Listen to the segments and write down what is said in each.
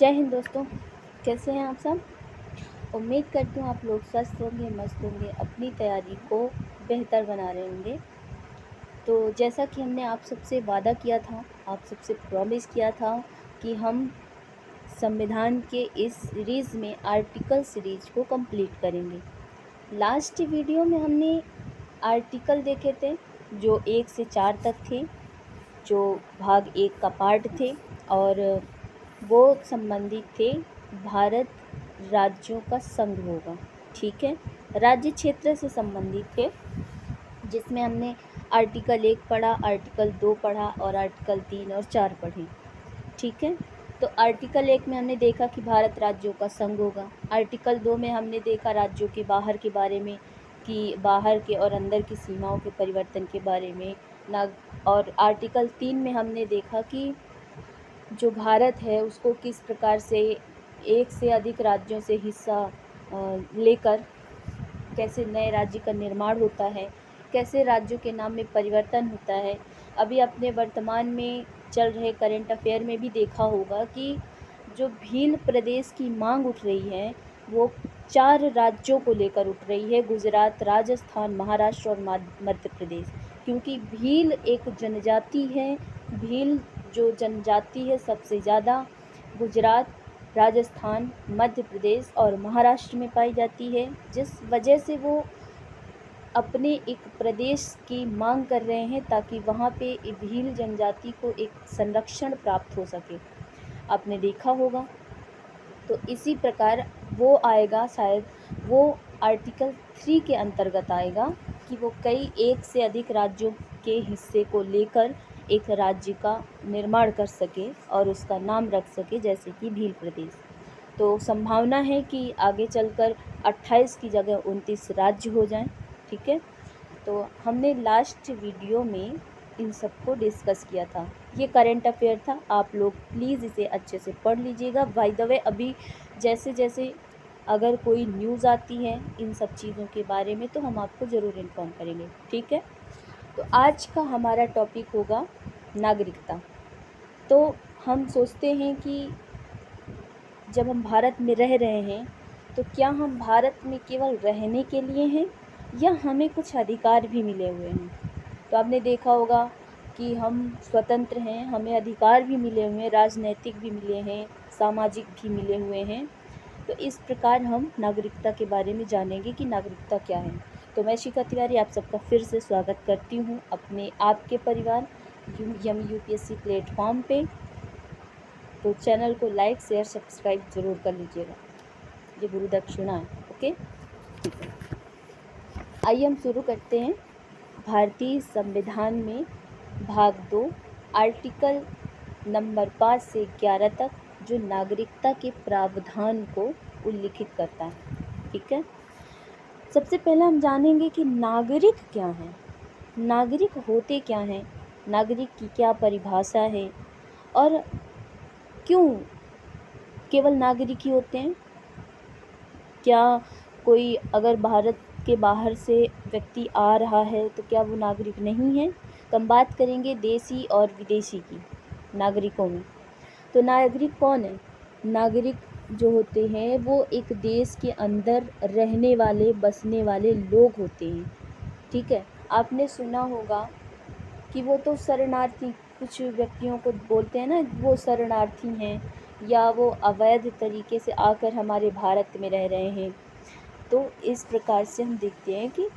जय हिंद दोस्तों। कैसे हैं आप सब। उम्मीद करती हूँ आप लोग स्वस्थ होंगे, मस्त होंगे, अपनी तैयारी को बेहतर बना रहे होंगे। तो जैसा कि हमने आप सबसे वादा किया था, आप सबसे प्रॉमिस किया था कि हम संविधान के इस सीरीज़ में आर्टिकल सीरीज को कंप्लीट करेंगे। लास्ट वीडियो में हमने आर्टिकल देखे थे जो 1 से 4 तक थे, जो भाग 1 का पार्ट थे, और वो संबंधित थे भारत राज्यों का संघ होगा। ठीक है, राज्य क्षेत्र से संबंधित थे, जिसमें हमने आर्टिकल 1 पढ़ा, आर्टिकल 2 पढ़ा और आर्टिकल 3 और 4 पढ़े। ठीक है, तो आर्टिकल 1 में हमने देखा कि भारत राज्यों का संघ होगा। आर्टिकल 2 में हमने देखा राज्यों के बाहर के बारे में, कि बाहर के और अंदर की सीमाओं के परिवर्तन के बारे में ना। और आर्टिकल 3 में हमने देखा कि जो भारत है उसको किस प्रकार से एक से अधिक राज्यों से हिस्सा लेकर कैसे नए राज्य का निर्माण होता है, कैसे राज्यों के नाम में परिवर्तन होता है। अभी अपने वर्तमान में चल रहे करंट अफेयर में भी देखा होगा कि जो भील प्रदेश की मांग उठ रही है वो 4 राज्यों को लेकर उठ रही है, गुजरात, राजस्थान, महाराष्ट्र और मध्य प्रदेश। क्योंकि भील एक जनजाति है, भील जो जनजाति है सबसे ज़्यादा गुजरात, राजस्थान, मध्य प्रदेश और महाराष्ट्र में पाई जाती है, जिस वजह से वो अपने एक प्रदेश की मांग कर रहे हैं ताकि वहाँ पे भील जनजाति को एक संरक्षण प्राप्त हो सके। आपने देखा होगा, तो इसी प्रकार वो आएगा, शायद वो आर्टिकल 3 के अंतर्गत आएगा कि वो कई एक से अधिक राज्यों के हिस्से को लेकर एक राज्य का निर्माण कर सके और उसका नाम रख सके, जैसे कि भील प्रदेश। तो संभावना है कि आगे चलकर 28 की जगह 29 राज्य हो जाएं। ठीक है, तो हमने लास्ट वीडियो में इन सबको डिस्कस किया था। ये करंट अफेयर था, आप लोग प्लीज़ इसे अच्छे से पढ़ लीजिएगा। बाय द वे, अभी जैसे जैसे अगर कोई न्यूज़ आती है इन सब चीज़ों के बारे में तो हम आपको ज़रूर इन्फॉर्म करेंगे। ठीक है, तो आज का हमारा टॉपिक होगा नागरिकता। तो हम सोचते हैं कि जब हम भारत में रह रहे हैं तो क्या हम भारत में केवल रहने के लिए हैं या हमें कुछ अधिकार भी मिले हुए हैं। तो आपने देखा होगा कि हम स्वतंत्र हैं, हमें अधिकार भी मिले हुए हैं, राजनैतिक भी मिले हैं, सामाजिक भी मिले हुए हैं। तो इस प्रकार हम नागरिकता के बारे में जानेंगे कि नागरिकता क्या है। तो मैं शिखा तिवारी आप सबका फिर से स्वागत करती हूँ अपने आपके परिवार यूपीएससी प्लेटफॉर्म पे। तो चैनल को लाइक, शेयर, सब्सक्राइब ज़रूर कर लीजिएगा, ये गुरु दक्षिणा है। ओके, आइए हम शुरू करते हैं। भारतीय संविधान में भाग 2 आर्टिकल नंबर 5 से 11 तक जो नागरिकता के प्रावधान को उल्लिखित करता है। ठीक है, सबसे पहले हम जानेंगे कि नागरिक क्या है, नागरिक होते क्या हैं, नागरिक की क्या परिभाषा है और क्यों केवल नागरिक ही होते हैं। क्या कोई अगर भारत के बाहर से व्यक्ति आ रहा है तो क्या वो नागरिक नहीं है। तो हम बात करेंगे देशी और विदेशी की नागरिकों में। तो नागरिक कौन है। नागरिक जो होते हैं वो एक देश के अंदर रहने वाले, बसने वाले लोग होते हैं। ठीक है, आपने सुना होगा कि वो तो शरणार्थी, कुछ व्यक्तियों को बोलते हैं ना वो शरणार्थी हैं या वो अवैध तरीके से आकर हमारे भारत में रह रहे हैं। तो इस प्रकार से हम देखते हैं कि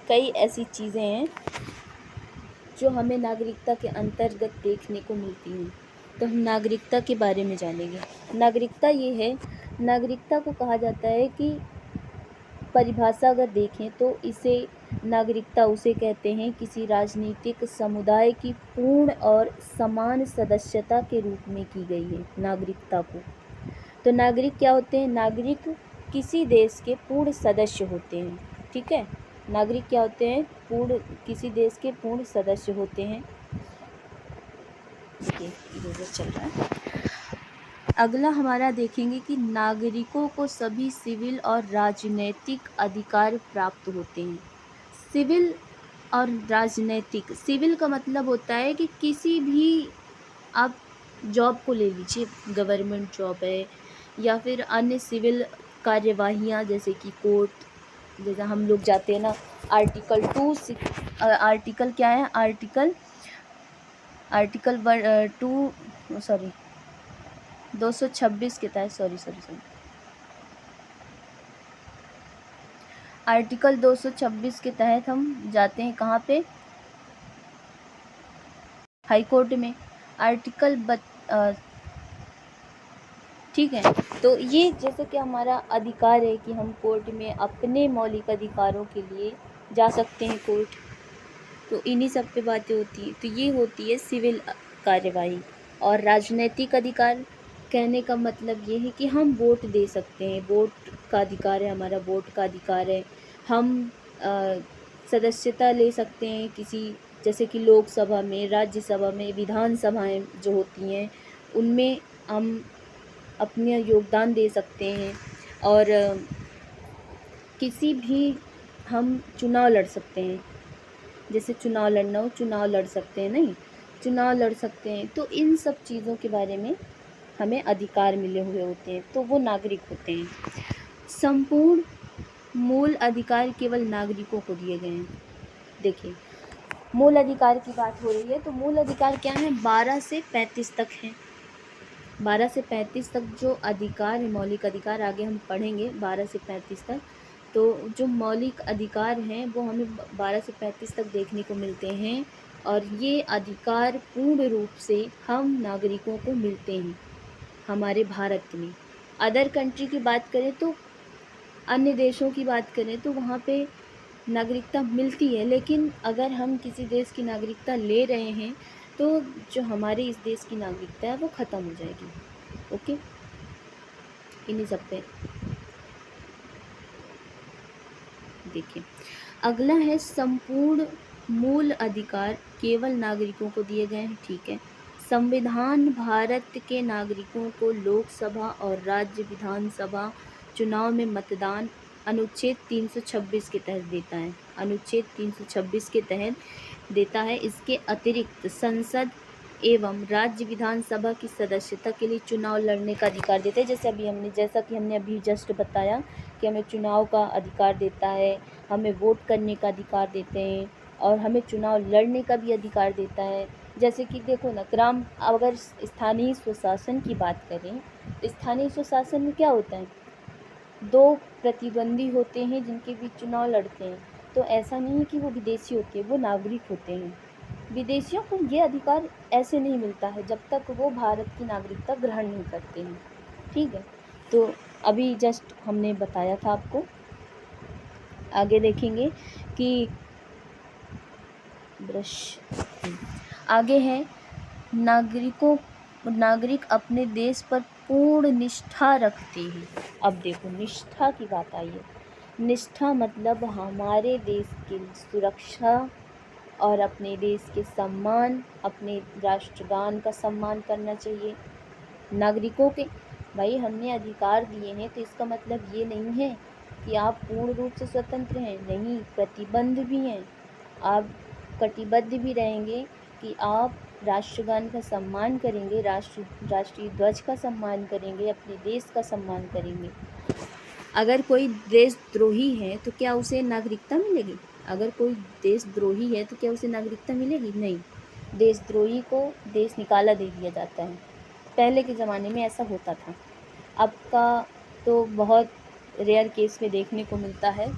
कई ऐसी चीज़ें हैं जो हमें नागरिकता के अंतर्गत देखने को मिलती हैं। तो हम नागरिकता के बारे में जानेंगे। नागरिकता ये है, नागरिकता को कहा जाता है कि परिभाषा अगर देखें तो इसे नागरिकता उसे कहते हैं किसी राजनीतिक समुदाय की पूर्ण और समान सदस्यता के रूप में की गई है नागरिकता को। तो नागरिक क्या होते हैं, नागरिक किसी देश के पूर्ण सदस्य होते हैं। ठीक है, नागरिक क्या होते हैं, पूर्ण किसी देश के पूर्ण सदस्य होते हैं। ये इधर चल रहा है। अगला हमारा देखेंगे कि नागरिकों को सभी सिविल और राजनैतिक अधिकार प्राप्त होते हैं। सिविल और राजनैतिक, सिविल का मतलब होता है कि किसी भी आप जॉब को ले लीजिए, गवर्नमेंट जॉब है या फिर अन्य सिविल कार्यवाहियाँ जैसे कि कोर्ट, जैसे हम लोग जाते हैं ना, आर्टिकल आर्टिकल क्या है, आर्टिकल 226 के तहत, सॉरी, आर्टिकल 226 के तहत हम जाते हैं कहाँ पे, हाई कोर्ट में। ठीक है। तो ये जैसे कि हमारा अधिकार है कि हम कोर्ट में अपने मौलिक अधिकारों के लिए जा सकते हैं कोर्ट, तो इन्हीं सब पे बातें होती हैं। तो ये होती है सिविल कार्यवाही। और राजनैतिक अधिकार कहने का मतलब ये है कि हम वोट दे सकते हैं, वोट का अधिकार है हमारा, वोट का अधिकार है। हम सदस्यता ले सकते हैं किसी, जैसे कि लोकसभा में, राज्यसभा में, विधानसभाएं जो होती हैं उनमें हम अपना योगदान दे सकते हैं। और किसी भी हम चुनाव लड़ सकते हैं, जैसे चुनाव लड़ना हो, चुनाव लड़ सकते हैं, नहीं चुनाव लड़ सकते हैं। तो इन सब चीज़ों के बारे में हमें अधिकार मिले हुए होते हैं, तो वो नागरिक होते हैं। संपूर्ण मूल अधिकार केवल नागरिकों को दिए गए हैं। देखिए, मूल अधिकार की बात हो रही है, तो मूल अधिकार क्या है, 12 से 35 तक हैं। 12 से 35 तक जो अधिकार है, मौलिक अधिकार, आगे हम पढ़ेंगे 12 से 35 तक। तो जो मौलिक अधिकार हैं वो हमें 12 से 35 तक देखने को मिलते हैं, और ये अधिकार पूर्ण रूप से हम नागरिकों को मिलते हैं हमारे भारत में। अदर कंट्री की बात करें तो, अन्य देशों की बात करें तो वहाँ पे नागरिकता मिलती है, लेकिन अगर हम किसी देश की नागरिकता ले रहे हैं तो जो हमारे इस देश की नागरिकता है वो ख़त्म हो जाएगी। ओके, इन्हीं सब पे देखिए। अगला है संपूर्ण मूल अधिकार केवल नागरिकों को दिए गए हैं। ठीक है। संविधान भारत के नागरिकों को लोकसभा और राज्य विधानसभा चुनाव में मतदान अनुच्छेद 326 के तहत देता है। अनुच्छेद 326 के तहत देता है। इसके अतिरिक्त संसद एवं राज्य विधानसभा की सदस्यता के लिए चुनाव लड़ने का अधिकार देता है। जैसा कि हमने अभी जस्ट बताया कि हमें चुनाव का अधिकार देता है, हमें वोट करने का अधिकार देते हैं, और हमें चुनाव लड़ने का भी अधिकार देता है। जैसे कि देखो ना, अगर स्थानीय स्वशासन की बात करें, स्थानीय स्वशासन में क्या होता है, 2 प्रतिद्वंदी होते हैं जिनके बीच चुनाव लड़ते हैं। तो ऐसा नहीं है कि वो विदेशी होते हैं, वो नागरिक होते हैं। विदेशियों को ये अधिकार ऐसे नहीं मिलता है जब तक वो भारत की नागरिकता ग्रहण नहीं करते हैं। ठीक है। तो अभी जस्ट हमने बताया था आपको। आगे देखेंगे कि आगे है नागरिक अपने देश पर पूर्ण निष्ठा रखते हैं। अब देखो, निष्ठा की बात आई है। निष्ठा मतलब हमारे देश की सुरक्षा और अपने देश के सम्मान, अपने राष्ट्रगान का सम्मान करना चाहिए नागरिकों के। भाई, हमने अधिकार दिए हैं तो इसका मतलब ये नहीं है कि आप पूर्ण रूप से स्वतंत्र हैं, नहीं, प्रतिबंध भी हैं। आप कटिबद्ध भी रहेंगे कि आप राष्ट्रगान का सम्मान करेंगे, राष्ट्रीय ध्वज का सम्मान करेंगे, अपने देश का सम्मान करेंगे। अगर कोई देशद्रोही है तो क्या उसे नागरिकता मिलेगी? अगर कोई देशद्रोही है तो क्या उसे नागरिकता मिलेगी? नहीं, देशद्रोही को देश निकाला दे दिया जाता है। पहले के ज़माने में ऐसा होता था। अब का तो बहुत रेयर केस में देखने को मिलता है,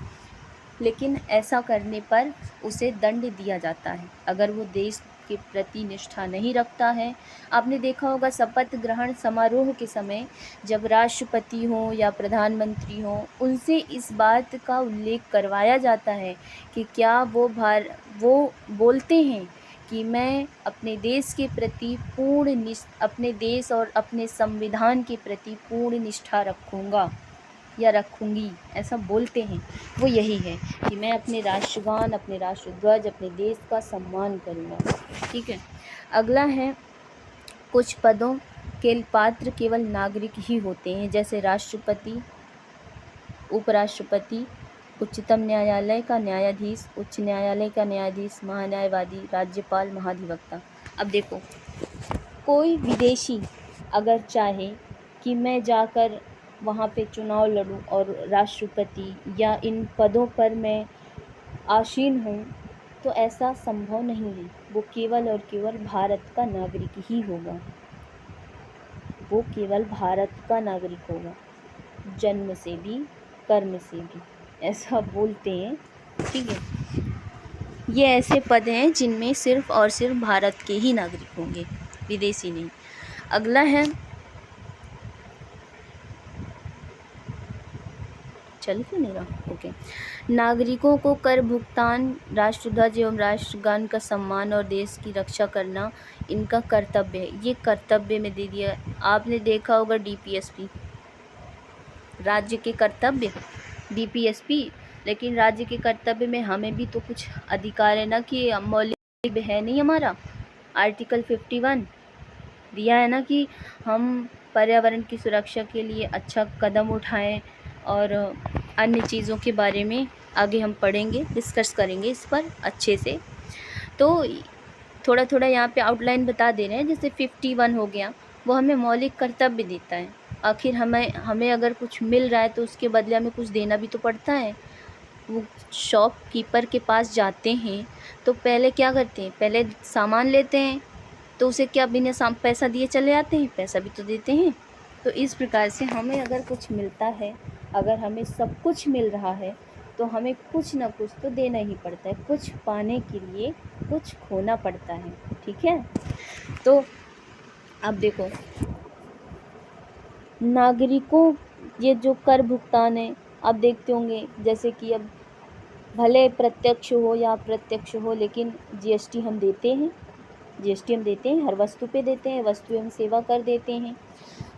लेकिन ऐसा करने पर उसे दंड दिया जाता है अगर वो देश के प्रति निष्ठा नहीं रखता है। आपने देखा होगा शपथ ग्रहण समारोह के समय जब राष्ट्रपति हों या प्रधानमंत्री हों, उनसे इस बात का उल्लेख करवाया जाता है कि क्या वो बोलते हैं कि मैं अपने देश के प्रति अपने देश और अपने संविधान के प्रति पूर्ण निष्ठा रखूँगा या रखूँगी, ऐसा बोलते हैं। वो यही है कि मैं अपने राष्ट्रगान, अपने राष्ट्रध्वज, अपने देश का सम्मान करूँगा। ठीक है। अगला है, कुछ पदों के पात्र केवल नागरिक ही होते हैं, जैसे राष्ट्रपति, उपराष्ट्रपति, उच्चतम न्यायालय का न्यायाधीश, उच्च न्यायालय का न्यायाधीश, महान्यायवादी, राज्यपाल, महाधिवक्ता। अब देखो, कोई विदेशी अगर चाहे कि मैं जाकर वहाँ पे चुनाव लड़ूं और राष्ट्रपति या इन पदों पर मैं आसीन हूँ, तो ऐसा संभव नहीं है। वो केवल और केवल भारत का नागरिक ही होगा। वो केवल भारत का नागरिक होगा, जन्म से भी कर्म से भी, ऐसा बोलते हैं। ठीक है, ये ऐसे पद हैं जिनमें सिर्फ और सिर्फ भारत के ही नागरिक होंगे, विदेशी नहीं। अगला है, चल क्यों नहीं रहा, ओके। नागरिकों को कर भुगतान, राष्ट्रध्वज एवं राष्ट्रगान का सम्मान और देश की रक्षा करना इनका कर्तव्य है। ये कर्तव्य में दे दिया। आपने देखा होगा डीपीएसपी, राज्य के कर्तव्य, डीपीएसपी, लेकिन राज्य के कर्तव्य में हमें भी तो कुछ अधिकार है ना, कि मौलिक है नहीं हमारा, आर्टिकल 51 दिया है ना कि हम पर्यावरण की सुरक्षा के लिए अच्छा कदम उठाएं, और अन्य चीज़ों के बारे में आगे हम पढ़ेंगे, डिस्कस करेंगे इस पर अच्छे से। तो थोड़ा थोड़ा यहाँ पे आउटलाइन बता दे रहे हैं। जैसे 51 हो गया, वो हमें मौलिक कर्तव्य देता है। आखिर हमें अगर कुछ मिल रहा है तो उसके बदले हमें कुछ देना भी तो पड़ता है। वो शॉपकीपर के पास जाते हैं तो पहले क्या करते हैं, पहले सामान लेते हैं, तो उसे क्या बिना पैसा दिए चले आते हैं, पैसा भी तो देते हैं। तो इस प्रकार से हमें अगर कुछ मिलता है, अगर हमें सब कुछ मिल रहा है, तो हमें कुछ ना कुछ तो देना ही पड़ता है। कुछ पाने के लिए कुछ खोना पड़ता है। ठीक है, तो अब देखो, नागरिकों, ये जो कर भुगतान है, आप देखते होंगे जैसे कि अब भले प्रत्यक्ष हो या अप्रत्यक्ष हो, लेकिन जीएसटी हम देते हैं। जीएसटी हम देते हैं, हर वस्तु पे देते हैं, वस्तु एवं सेवा कर देते हैं।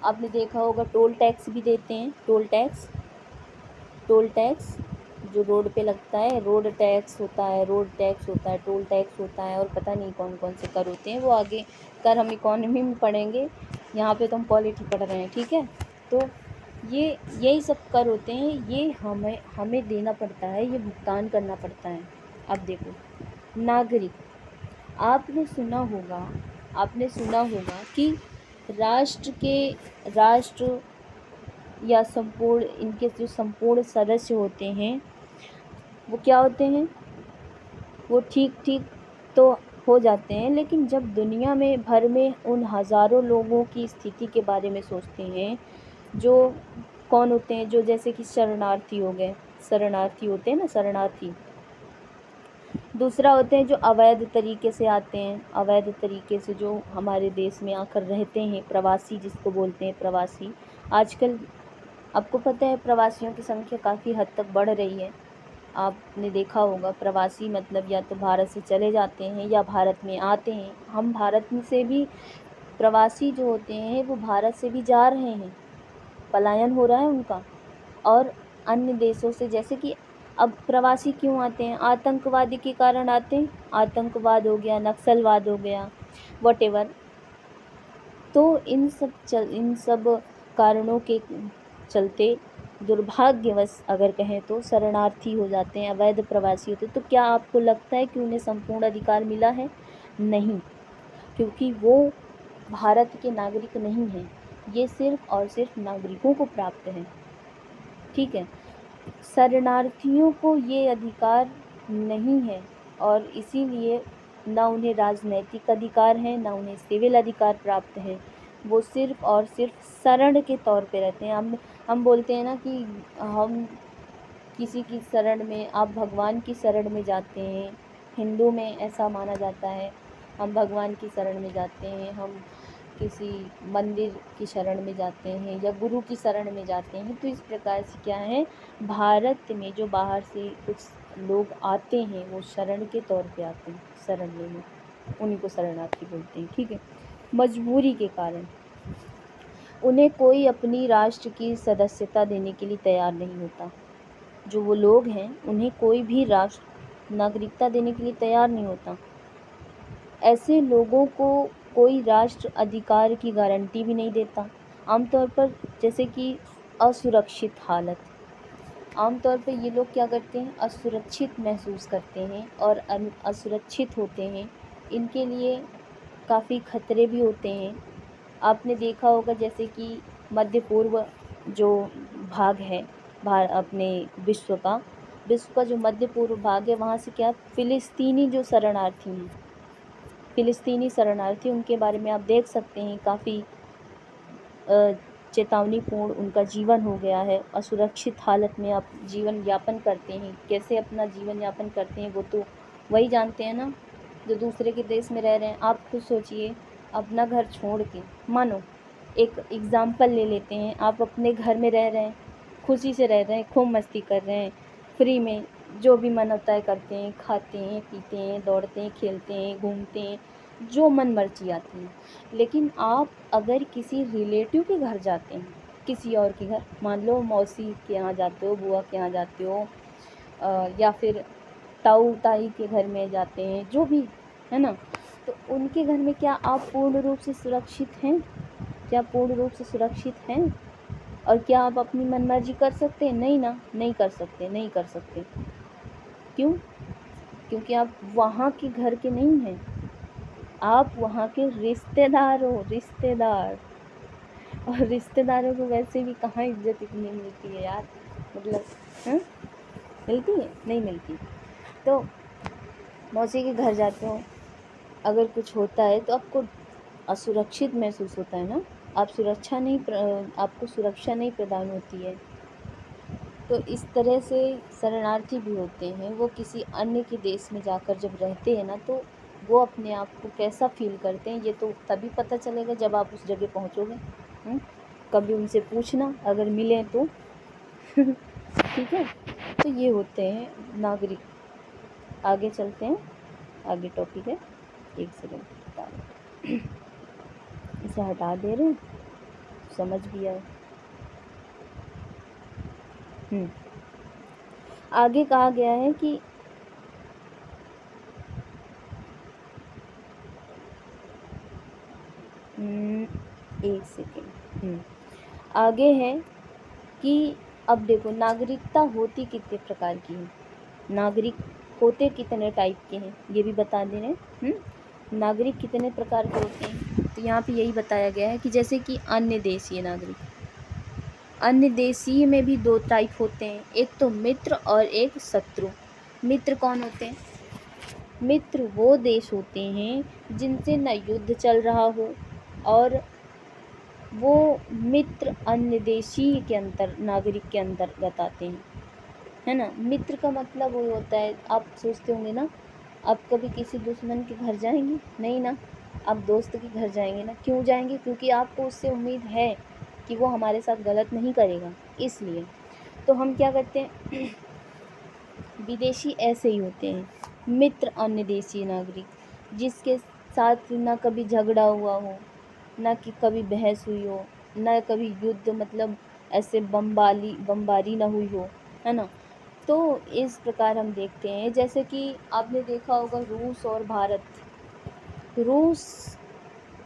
आपने देखा होगा टोल टैक्स भी देते हैं। टोल टैक्स जो रोड पे लगता है, रोड टैक्स होता है, टोल टैक्स होता है, और पता नहीं कौन कौन से कर होते हैं। वो आगे कर हम इकोनॉमी में पढ़ेंगे, यहाँ पे तो हम पॉलिटी पढ़ रहे हैं। ठीक है, तो यही सब कर होते हैं, ये हमें देना पड़ता है, ये भुगतान करना पड़ता है। अब देखो, नागरिक, आपने सुना होगा कि राष्ट्र या इनके जो संपूर्ण सदस्य होते हैं, वो क्या होते हैं, वो ठीक तो हो जाते हैं, लेकिन जब दुनिया में भर में उन हज़ारों लोगों की स्थिति के बारे में सोचते हैं, जो कौन होते हैं, जो जैसे कि शरणार्थी हो गए, शरणार्थी होते हैं ना, शरणार्थी। दूसरा होते हैं जो अवैध तरीके से आते हैं, अवैध तरीके से जो हमारे देश में आकर रहते हैं, प्रवासी जिसको बोलते हैं, प्रवासी। आजकल आपको पता है प्रवासियों की संख्या काफ़ी हद तक बढ़ रही है। आपने देखा होगा, प्रवासी मतलब या तो भारत से चले जाते हैं या भारत में आते हैं। हम भारत में से भी प्रवासी जो होते हैं वो भारत से भी जा रहे हैं, पलायन हो रहा है उनका, और अन्य देशों से। जैसे कि अब प्रवासी क्यों आते हैं, आतंकवादी के कारण आते हैं, आतंकवाद हो गया, नक्सलवाद हो गया, व्हाटएवर। तो इन सब कारणों के चलते दुर्भाग्यवश अगर कहें तो शरणार्थी हो जाते हैं, अवैध प्रवासी होते हैं। तो क्या आपको लगता है कि उन्हें संपूर्ण अधिकार मिला है? नहीं, क्योंकि वो भारत के नागरिक नहीं हैं। ये सिर्फ और सिर्फ नागरिकों को प्राप्त है। ठीक है, शरणार्थियों को ये अधिकार नहीं है, और इसीलिए ना उन्हें राजनैतिक अधिकार है, ना उन्हें सिविल अधिकार प्राप्त है। वो सिर्फ और सिर्फ शरण के तौर पे रहते हैं। हम बोलते हैं ना कि हम किसी की शरण में, आप भगवान की शरण में जाते हैं, हिंदू में ऐसा माना जाता है, हम भगवान की शरण में जाते हैं, हम किसी मंदिर की शरण में जाते हैं या गुरु की शरण में जाते हैं। तो इस प्रकार से क्या है, भारत में जो बाहर से कुछ लोग आते हैं वो शरण के तौर पे आते हैं, शरण लेने, उन्हीं को शरणार्थी बोलते हैं। ठीक है, मजबूरी के कारण उन्हें कोई अपनी राष्ट्र की सदस्यता देने के लिए तैयार नहीं होता। जो वो लोग हैं उन्हें कोई भी राष्ट्र नागरिकता देने के लिए तैयार नहीं होता। ऐसे लोगों को कोई राष्ट्र अधिकार की गारंटी भी नहीं देता। आमतौर पर जैसे कि असुरक्षित हालत, आमतौर पर ये लोग क्या करते हैं, असुरक्षित महसूस करते हैं और असुरक्षित होते हैं। इनके लिए काफ़ी खतरे भी होते हैं। आपने देखा होगा जैसे कि मध्य पूर्व जो भाग है अपने विश्व का जो मध्य पूर्व भाग है, वहाँ से क्या फ़िलिस्तीनी शरणार्थी उनके बारे में आप देख सकते हैं। काफ़ी चेतावनीपूर्ण उनका जीवन हो गया है। असुरक्षित हालत में आप जीवन यापन करते हैं। कैसे अपना जीवन यापन करते हैं वो तो वही जानते हैं ना, जो दूसरे के देश में रह रहे हैं। आप खुद सोचिए, अपना घर छोड़ के, मानो एक एग्ज़ाम्पल ले लेते हैं, आप अपने घर में रह रहे हैं, खुशी से रह रहे हैं, खूब मस्ती कर रहे हैं, फ्री में जो भी मन होता है करते हैं, खाते हैं, पीते हैं, दौड़ते हैं, खेलते हैं, घूमते हैं, जो मन मर्जी आती है। लेकिन आप अगर किसी रिलेटिव के घर जाते हैं, किसी और के घर, मान लो मौसी के यहाँ जाते हो, बुआ के यहाँ जाते हो, या फिर ताऊ ताई के घर में जाते हैं, जो भी है ना, तो उनके घर में क्या आप पूर्ण रूप से सुरक्षित हैं? क्या पूर्ण रूप से सुरक्षित हैं? और क्या आप अपनी मनमर्जी कर सकते हैं? नहीं ना, नहीं कर सकते। क्यों? क्योंकि आप वहाँ के घर के नहीं हैं, आप वहाँ के रिश्तेदार हो, रिश्तेदार। और रिश्तेदारों को वैसे भी कहाँ इज्जत इतनी मिलती है यार, मतलब हाँ, मिलती है? नहीं मिलती। तो मौसी के घर जाते हो, अगर कुछ होता है तो आपको असुरक्षित महसूस होता है ना, आपको सुरक्षा नहीं प्रदान होती है। तो इस तरह से शरणार्थी भी होते हैं। वो किसी अन्य के देश में जाकर जब रहते हैं ना, तो वो अपने आप को कैसा फ़ील करते हैं, ये तो तभी पता चलेगा जब आप उस जगह पहुँचोगे। कभी उनसे पूछना अगर मिलें तो। ठीक है, तो ये होते हैं नागरिक। आगे चलते हैं, आगे टॉपिक है, एक सेकेंड बता रहे, इसे हटा दे रहे हैं, समझ भी आए। आगे कहा गया है कि एक सेकेंड, आगे है कि अब देखो नागरिकता होती कितने प्रकार की है, नागरिक होते कितने टाइप के हैं, ये भी बता दे रहे हैं। नागरिक कितने प्रकार के होते हैं, तो यहाँ पे यही बताया गया है कि जैसे कि अन्य देशीय नागरिक, अन्य देशीय में भी दो टाइप होते हैं, एक तो मित्र और एक शत्रु। मित्र कौन होते हैं? मित्र वो देश होते हैं जिनसे न युद्ध चल रहा हो, और वो मित्र अन्य देशीय के नागरिक के अंतर्गत आते हैं, है ना। मित्र का मतलब वो होता है, आप सोचते होंगे ना, आप कभी किसी दुश्मन के घर जाएंगे? नहीं ना, आप दोस्त के घर जाएंगे ना। क्यों जाएंगे? क्योंकि आपको उससे उम्मीद है कि वो हमारे साथ गलत नहीं करेगा, इसलिए। तो हम क्या करते हैं, विदेशी ऐसे ही होते हैं, मित्र अन्य देशीय नागरिक, जिसके साथ ना कभी झगड़ा हुआ हो, ना कि कभी बहस हुई हो, ना कभी युद्ध, मतलब ऐसे बमबारी ना हुई हो, है ना। तो इस प्रकार हम देखते हैं, जैसे कि आपने देखा होगा रूस और भारत। रूस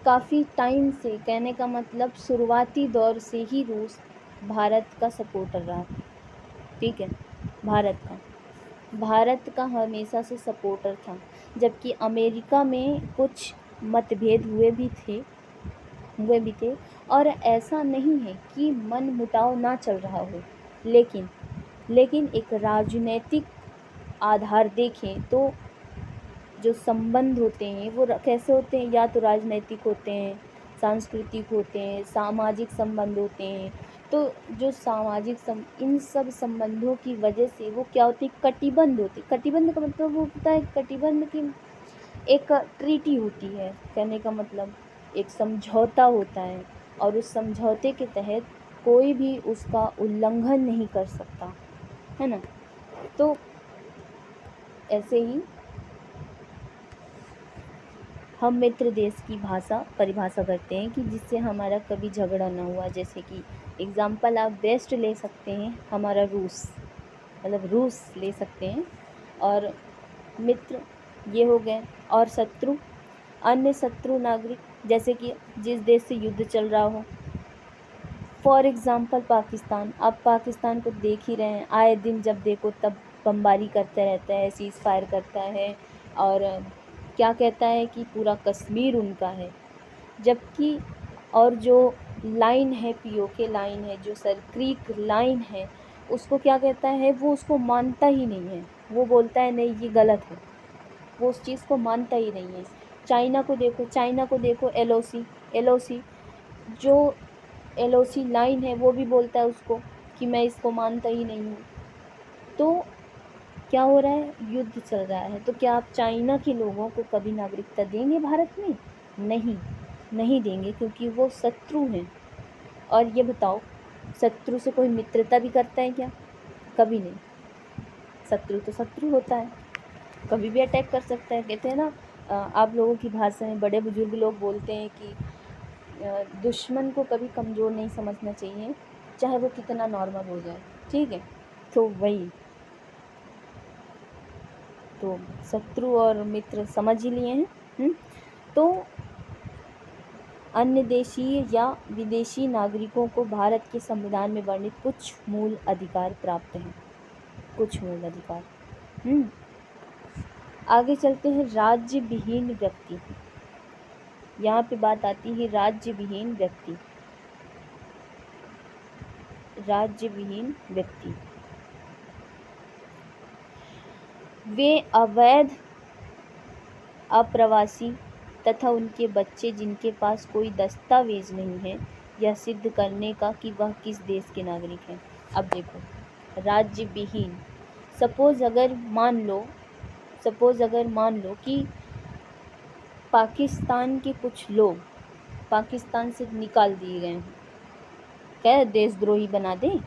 काफ़ी टाइम से, कहने का मतलब शुरुआती दौर से ही रूस भारत का सपोर्टर रहा, ठीक है। भारत का हमेशा से सपोर्टर था, जबकि अमेरिका में कुछ मतभेद हुए भी थे। और ऐसा नहीं है कि मन मुटाव ना चल रहा हो, लेकिन एक राजनीतिक आधार देखें तो जो संबंध होते हैं वो कैसे होते हैं, या तो राजनीतिक होते हैं, सांस्कृतिक होते हैं, सामाजिक संबंध होते हैं। तो जो इन सब संबंधों की वजह से वो क्या होती है, कटिबंध होती। कटिबंध का मतलब वो होता है, कटिबंध की एक ट्रीटी होती है, कहने का मतलब एक समझौता होता है, और उस समझौते के तहत कोई भी उसका उल्लंघन नहीं कर सकता, है ना। तो ऐसे ही हम मित्र देश की परिभाषा करते हैं कि जिससे हमारा कभी झगड़ा ना हुआ। जैसे कि एग्ज़ाम्पल आप बेस्ट ले सकते हैं, हमारा रूस ले सकते हैं। और मित्र ये हो गए, और शत्रु, अन्य शत्रु नागरिक, जैसे कि जिस देश से युद्ध चल रहा हो। फॉर एग्ज़ाम्पल पाकिस्तान, आप पाकिस्तान को देख ही रहे हैं, आए दिन जब देखो तब बमबारी करता रहता है, सीज़ फायर करता है, और क्या कहता है कि पूरा कश्मीर उनका है, जबकि और जो लाइन है, पीओके लाइन है, जो सर क्रीक लाइन है, उसको क्या कहता है, वो उसको मानता ही नहीं है। वो बोलता है नहीं ये गलत है, वो उस चीज़ को मानता ही नहीं है। चाइना को देखो, चाइना को देखो, एलओसी, एलओसी जो एलओसी लाइन है, वो भी बोलता है उसको कि मैं इसको मानता ही नहीं हूँ। तो क्या हो रहा है, युद्ध चल रहा है। तो क्या आप चाइना के लोगों को कभी नागरिकता देंगे भारत में? नहीं, नहीं देंगे, क्योंकि वो शत्रु हैं। और ये बताओ, शत्रु से कोई मित्रता भी करता है क्या? कभी नहीं। शत्रु तो शत्रु होता है, कभी भी अटैक कर सकता है। कहते हैं ना, आप लोगों की भाषा में बड़े बुजुर्ग लोग बोलते हैं कि दुश्मन को कभी कमज़ोर नहीं समझना चाहिए, चाहे वो कितना नॉर्मल हो जाए। ठीक है, तो वही, तो शत्रु और मित्र समझ ही लिए हैं। तो अन्य देशीय या विदेशी नागरिकों को भारत के संविधान में वर्णित कुछ मूल अधिकार प्राप्त हैं, कुछ मूल अधिकार। आगे चलते हैं, राज्य विहीन व्यक्ति। यहाँ पे बात आती है राज्य विहीन व्यक्ति। राज्य विहीन व्यक्ति वे अवैध अप्रवासी तथा उनके बच्चे जिनके पास कोई दस्तावेज नहीं है यह सिद्ध करने का कि वह किस देश के नागरिक हैं। अब देखो, राज्य विहीन, सपोज अगर मान लो कि पाकिस्तान के कुछ लोग पाकिस्तान से निकाल दिए गए हैं, क्या देशद्रोही बना दें,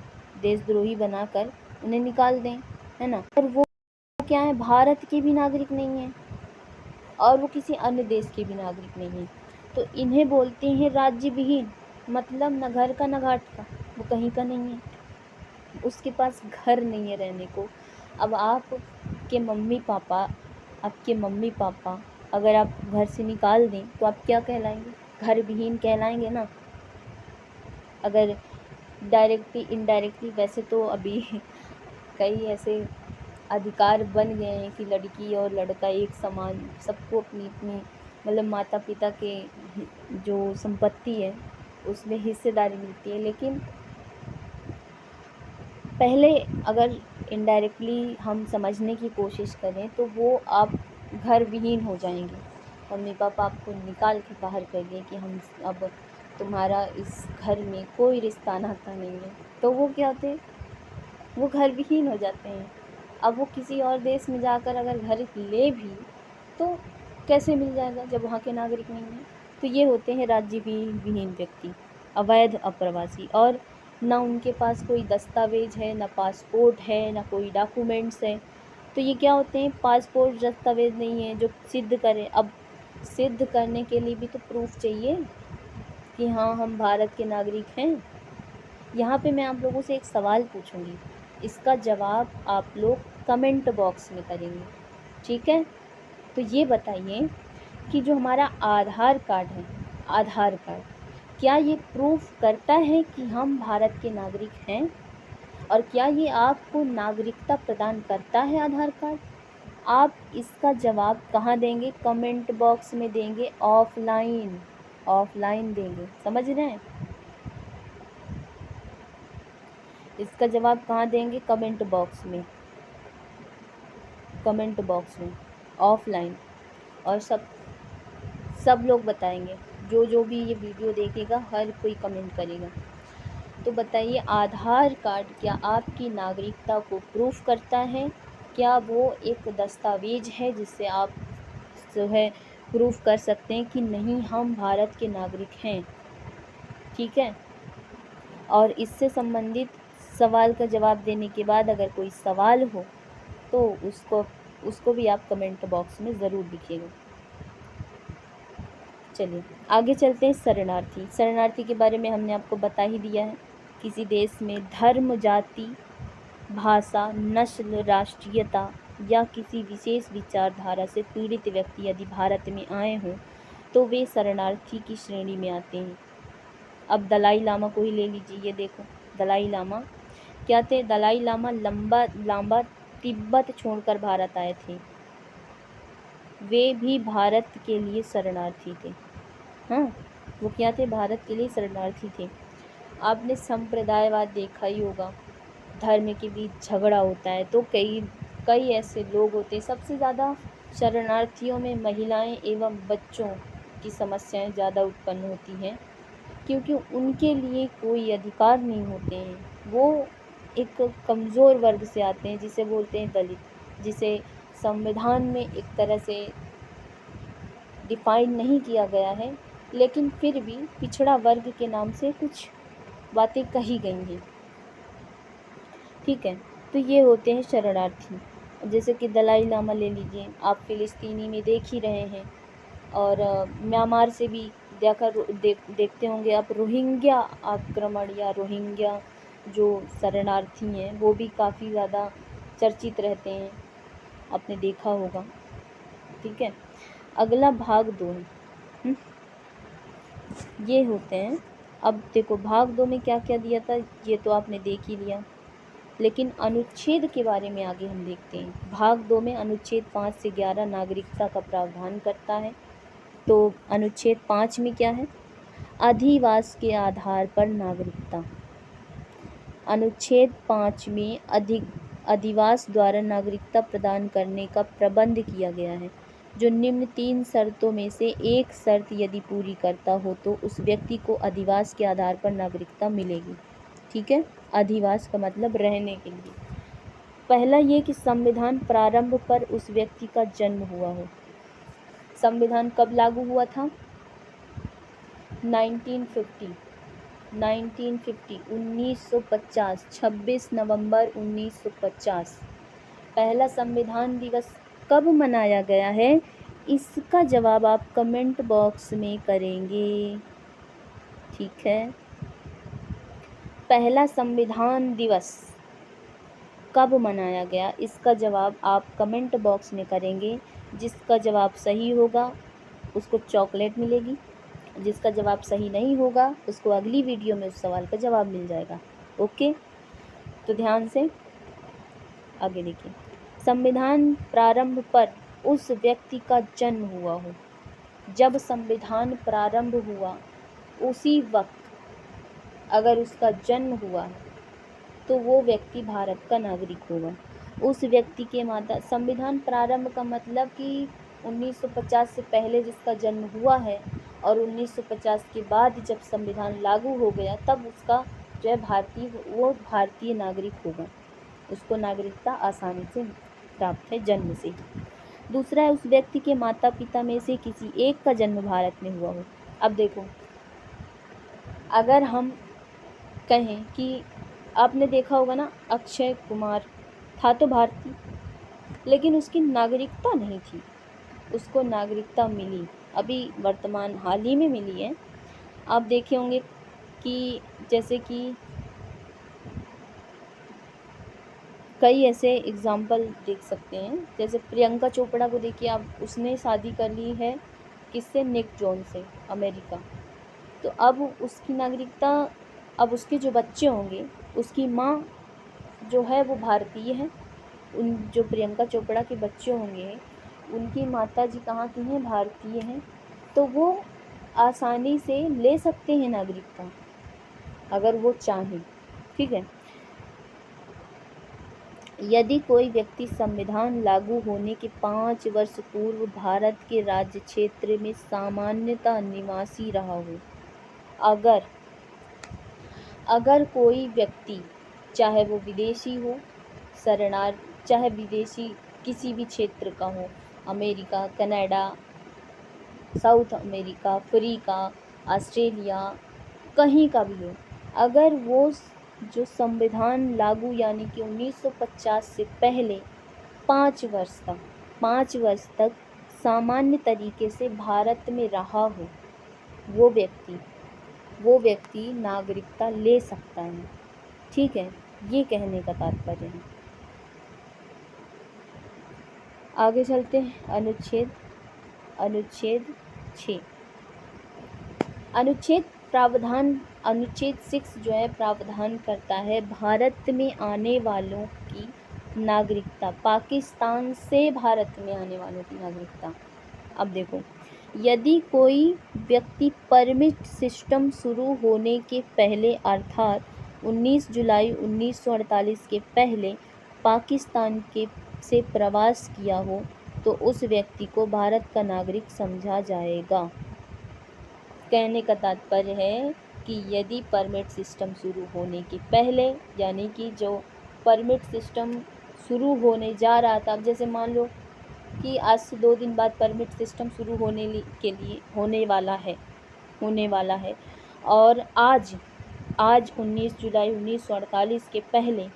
देशद्रोही बनाकर उन्हें निकाल दें, है ना। और वो क्या है, भारत के भी नागरिक नहीं है और वो किसी अन्य देश के भी नागरिक नहीं है, तो इन्हें बोलते हैं राज्य विहीन। मतलब न घर का न घाट का, वो कहीं का नहीं है, उसके पास घर नहीं है रहने को। अब आपके मम्मी पापा अगर आप घर से निकाल दें तो आप क्या कहलाएंगे? घर विहीन कहलाएंगे ना। अगर डायरेक्टली इनडायरेक्टली, वैसे तो अभी कई ऐसे अधिकार बन गए हैं कि लड़की और लड़का एक समान, सबको अपनी अपनी मतलब माता पिता के जो संपत्ति है उसमें हिस्सेदारी मिलती है। लेकिन पहले अगर इनडायरेक्टली हम समझने की कोशिश करें तो वो आप घर विहीन हो जाएंगे। मम्मी पापा आपको निकाल के बाहर कर दें कि हम अब तुम्हारा इस घर में कोई रिश्ता नाता नहीं है, तो वो क्या होते हैं, वो घर विहीन हो जाते हैं। अब वो किसी और देश में जाकर अगर घर ले भी तो कैसे मिल जाएगा जब वहाँ के नागरिक नहीं हैं। तो ये होते हैं राज्य विहीन व्यक्ति, अवैध अप्रवासी। और ना उनके पास कोई दस्तावेज है, ना पासपोर्ट है, ना कोई डॉक्यूमेंट्स है। तो ये क्या होते हैं, पासपोर्ट दस्तावेज नहीं है जो सिद्ध करें। अब सिद्ध करने के लिए भी तो प्रूफ चाहिए कि हाँ हम भारत के नागरिक हैं। यहाँ पे मैं आप लोगों से एक सवाल पूछूंगी, इसका जवाब आप लोग कमेंट बॉक्स में करेंगे, ठीक है। तो ये बताइए कि जो हमारा आधार कार्ड है, आधार कार्ड क्या ये प्रूफ करता है कि हम भारत के नागरिक हैं? और क्या ये आपको नागरिकता प्रदान करता है आधार कार्ड? आप इसका जवाब कहाँ देंगे? कमेंट बॉक्स में देंगे, ऑफलाइन, ऑफलाइन देंगे, समझ रहे हैं? इसका जवाब कहाँ देंगे? कमेंट बॉक्स में, कमेंट बॉक्स में, ऑफलाइन। और सब लोग बताएंगे, जो भी ये वीडियो देखेगा हर कोई कमेंट करेगा। तो बताइए, आधार कार्ड क्या आपकी नागरिकता को प्रूफ करता है? क्या वो एक दस्तावेज है जिससे आप जो है प्रूफ कर सकते हैं कि नहीं हम भारत के नागरिक हैं? ठीक है। और इससे संबंधित सवाल का जवाब देने के बाद अगर कोई सवाल हो तो उसको भी आप कमेंट बॉक्स में ज़रूर लिखिएगा। चलिए आगे चलते हैं। शरणार्थी, शरणार्थी के बारे में हमने आपको बता ही दिया है। किसी देश में धर्म, जाति, भाषा, नस्ल, राष्ट्रीयता या किसी विशेष विचारधारा से पीड़ित व्यक्ति यदि भारत में आए हों तो वे शरणार्थी की श्रेणी में आते हैं। अब दलाई लामा को ही ले लीजिए, ये देखो दलाई लामा क्या थे? दलाई लामा लंबा तिब्बत छोड़कर भारत आए थे। वे भी भारत के लिए शरणार्थी थे। हाँ, वो क्या थे? भारत के लिए शरणार्थी थे। आपने संप्रदायवाद देखा ही होगा, धर्म के बीच झगड़ा होता है तो कई कई ऐसे लोग होते हैं। सबसे ज़्यादा शरणार्थियों में महिलाएं एवं बच्चों की समस्याएं ज़्यादा उत्पन्न होती हैं, क्योंकि उनके लिए कोई अधिकार नहीं होते हैं। वो एक कमज़ोर वर्ग से आते हैं, जिसे बोलते हैं दलित, जिसे संविधान में एक तरह से डिफाइन नहीं किया गया है, लेकिन फिर भी पिछड़ा वर्ग के नाम से कुछ बातें कही गई हैं। ठीक है, तो ये होते हैं शरणार्थी। जैसे कि दलाई लामा ले लीजिए, आप फ़िलिस्तीनी में देख ही रहे हैं, और म्यांमार से भी देखते होंगे आप रोहिंग्या आक्रमण या रोहिंग्या जो शरणार्थी हैं वो भी काफ़ी ज़्यादा चर्चित रहते हैं, आपने देखा होगा। ठीक है, अगला भाग 2 है। ये होते हैं। अब देखो भाग 2 में क्या क्या दिया था ये तो आपने देख ही लिया, लेकिन अनुच्छेद के बारे में आगे हम देखते हैं। भाग 2 में अनुच्छेद 5 से 11 नागरिकता का प्रावधान करता है। तो अनुच्छेद 5 में क्या है? अधिवास के आधार पर नागरिकता। अनुच्छेद 5 में अधिवास द्वारा नागरिकता प्रदान करने का प्रबंध किया गया है, जो निम्न 3 शर्तों में से एक शर्त यदि पूरी करता हो तो उस व्यक्ति को अधिवास के आधार पर नागरिकता मिलेगी। ठीक है, अधिवास का मतलब रहने के लिए। पहला ये कि संविधान प्रारंभ पर उस व्यक्ति का जन्म हुआ हो। संविधान कब लागू हुआ था? 1950 1950 26 नवंबर 1950 पहला संविधान दिवस कब मनाया गया है? इसका जवाब आप कमेंट बॉक्स में करेंगे। ठीक है, पहला संविधान दिवस कब मनाया गया, इसका जवाब आप कमेंट बॉक्स में करेंगे। जिसका जवाब सही होगा उसको चॉकलेट मिलेगी, जिसका जवाब सही नहीं होगा उसको अगली वीडियो में उस सवाल का जवाब मिल जाएगा। ओके, तो ध्यान से आगे देखिए। संविधान प्रारंभ पर उस व्यक्ति का जन्म हुआ हो। जब संविधान प्रारंभ हुआ उसी वक्त अगर उसका जन्म हुआ है तो वो व्यक्ति भारत का नागरिक होगा। उस व्यक्ति के माता संविधान प्रारंभ का मतलब कि 1950 से पहले जिसका जन्म हुआ है और 1950 के बाद जब संविधान लागू हो गया तब उसका जो है वो भारतीय नागरिक होगा। उसको नागरिकता आसानी से प्राप्त है जन्म से। दूसरा है उस व्यक्ति के माता पिता में से किसी एक का जन्म भारत में हुआ हो। अब देखो, अगर हम कहें कि आपने देखा होगा ना, अक्षय कुमार था तो भारतीय, लेकिन उसकी नागरिकता नहीं थी। उसको नागरिकता मिली, अभी वर्तमान हाल ही में मिली है। आप देखे होंगे कि जैसे कि कई ऐसे एग्जाम्पल देख सकते हैं, जैसे प्रियंका चोपड़ा को देखिए आप, उसने शादी कर ली है किससे? निक जॉन से, अमेरिका। तो अब उसकी नागरिकता, अब उसके जो बच्चे होंगे उसकी माँ जो है वो भारतीय है। उन जो प्रियंका चोपड़ा के बच्चे होंगे उनकी माता जी कहाँ की हैं? भारतीय हैं। तो वो आसानी से ले सकते हैं नागरिकता अगर वो चाहें। ठीक है, यदि कोई व्यक्ति संविधान लागू होने के 5 वर्ष पूर्व भारत के राज्य क्षेत्र में सामान्यतः निवासी रहा हो। अगर कोई व्यक्ति चाहे वो विदेशी हो, चाहे विदेशी किसी भी क्षेत्र का हो, America, Canada, south America, Africa, Australia, कहीं का भी हो, अगर वो जो संविधान लागू यानी कि 1950 से पहले 5 वर्ष तक सामान्य तरीके से भारत में रहा हो, वो व्यक्ति नागरिकता ले सकता है। ठीक है, ये कहने का तात्पर्य है। आगे चलते हैं। अनुच्छेद 6 अनुच्छेद 6 जो है प्रावधान करता है भारत में आने वालों की नागरिकता, पाकिस्तान से भारत में आने वालों की नागरिकता। अब देखो, यदि कोई व्यक्ति परमिट सिस्टम शुरू होने के पहले अर्थात 19 जुलाई 1948 के पहले पाकिस्तान से प्रवास किया हो तो उस व्यक्ति को भारत का नागरिक समझा जाएगा। कहने का तात्पर्य है कि यदि परमिट सिस्टम शुरू होने के पहले, यानी कि जो परमिट सिस्टम शुरू होने जा रहा था, अब जैसे मान लो कि आज से 2 दिन बाद परमिट सिस्टम शुरू होने वाला है और आज 19 जुलाई 1948 के पहले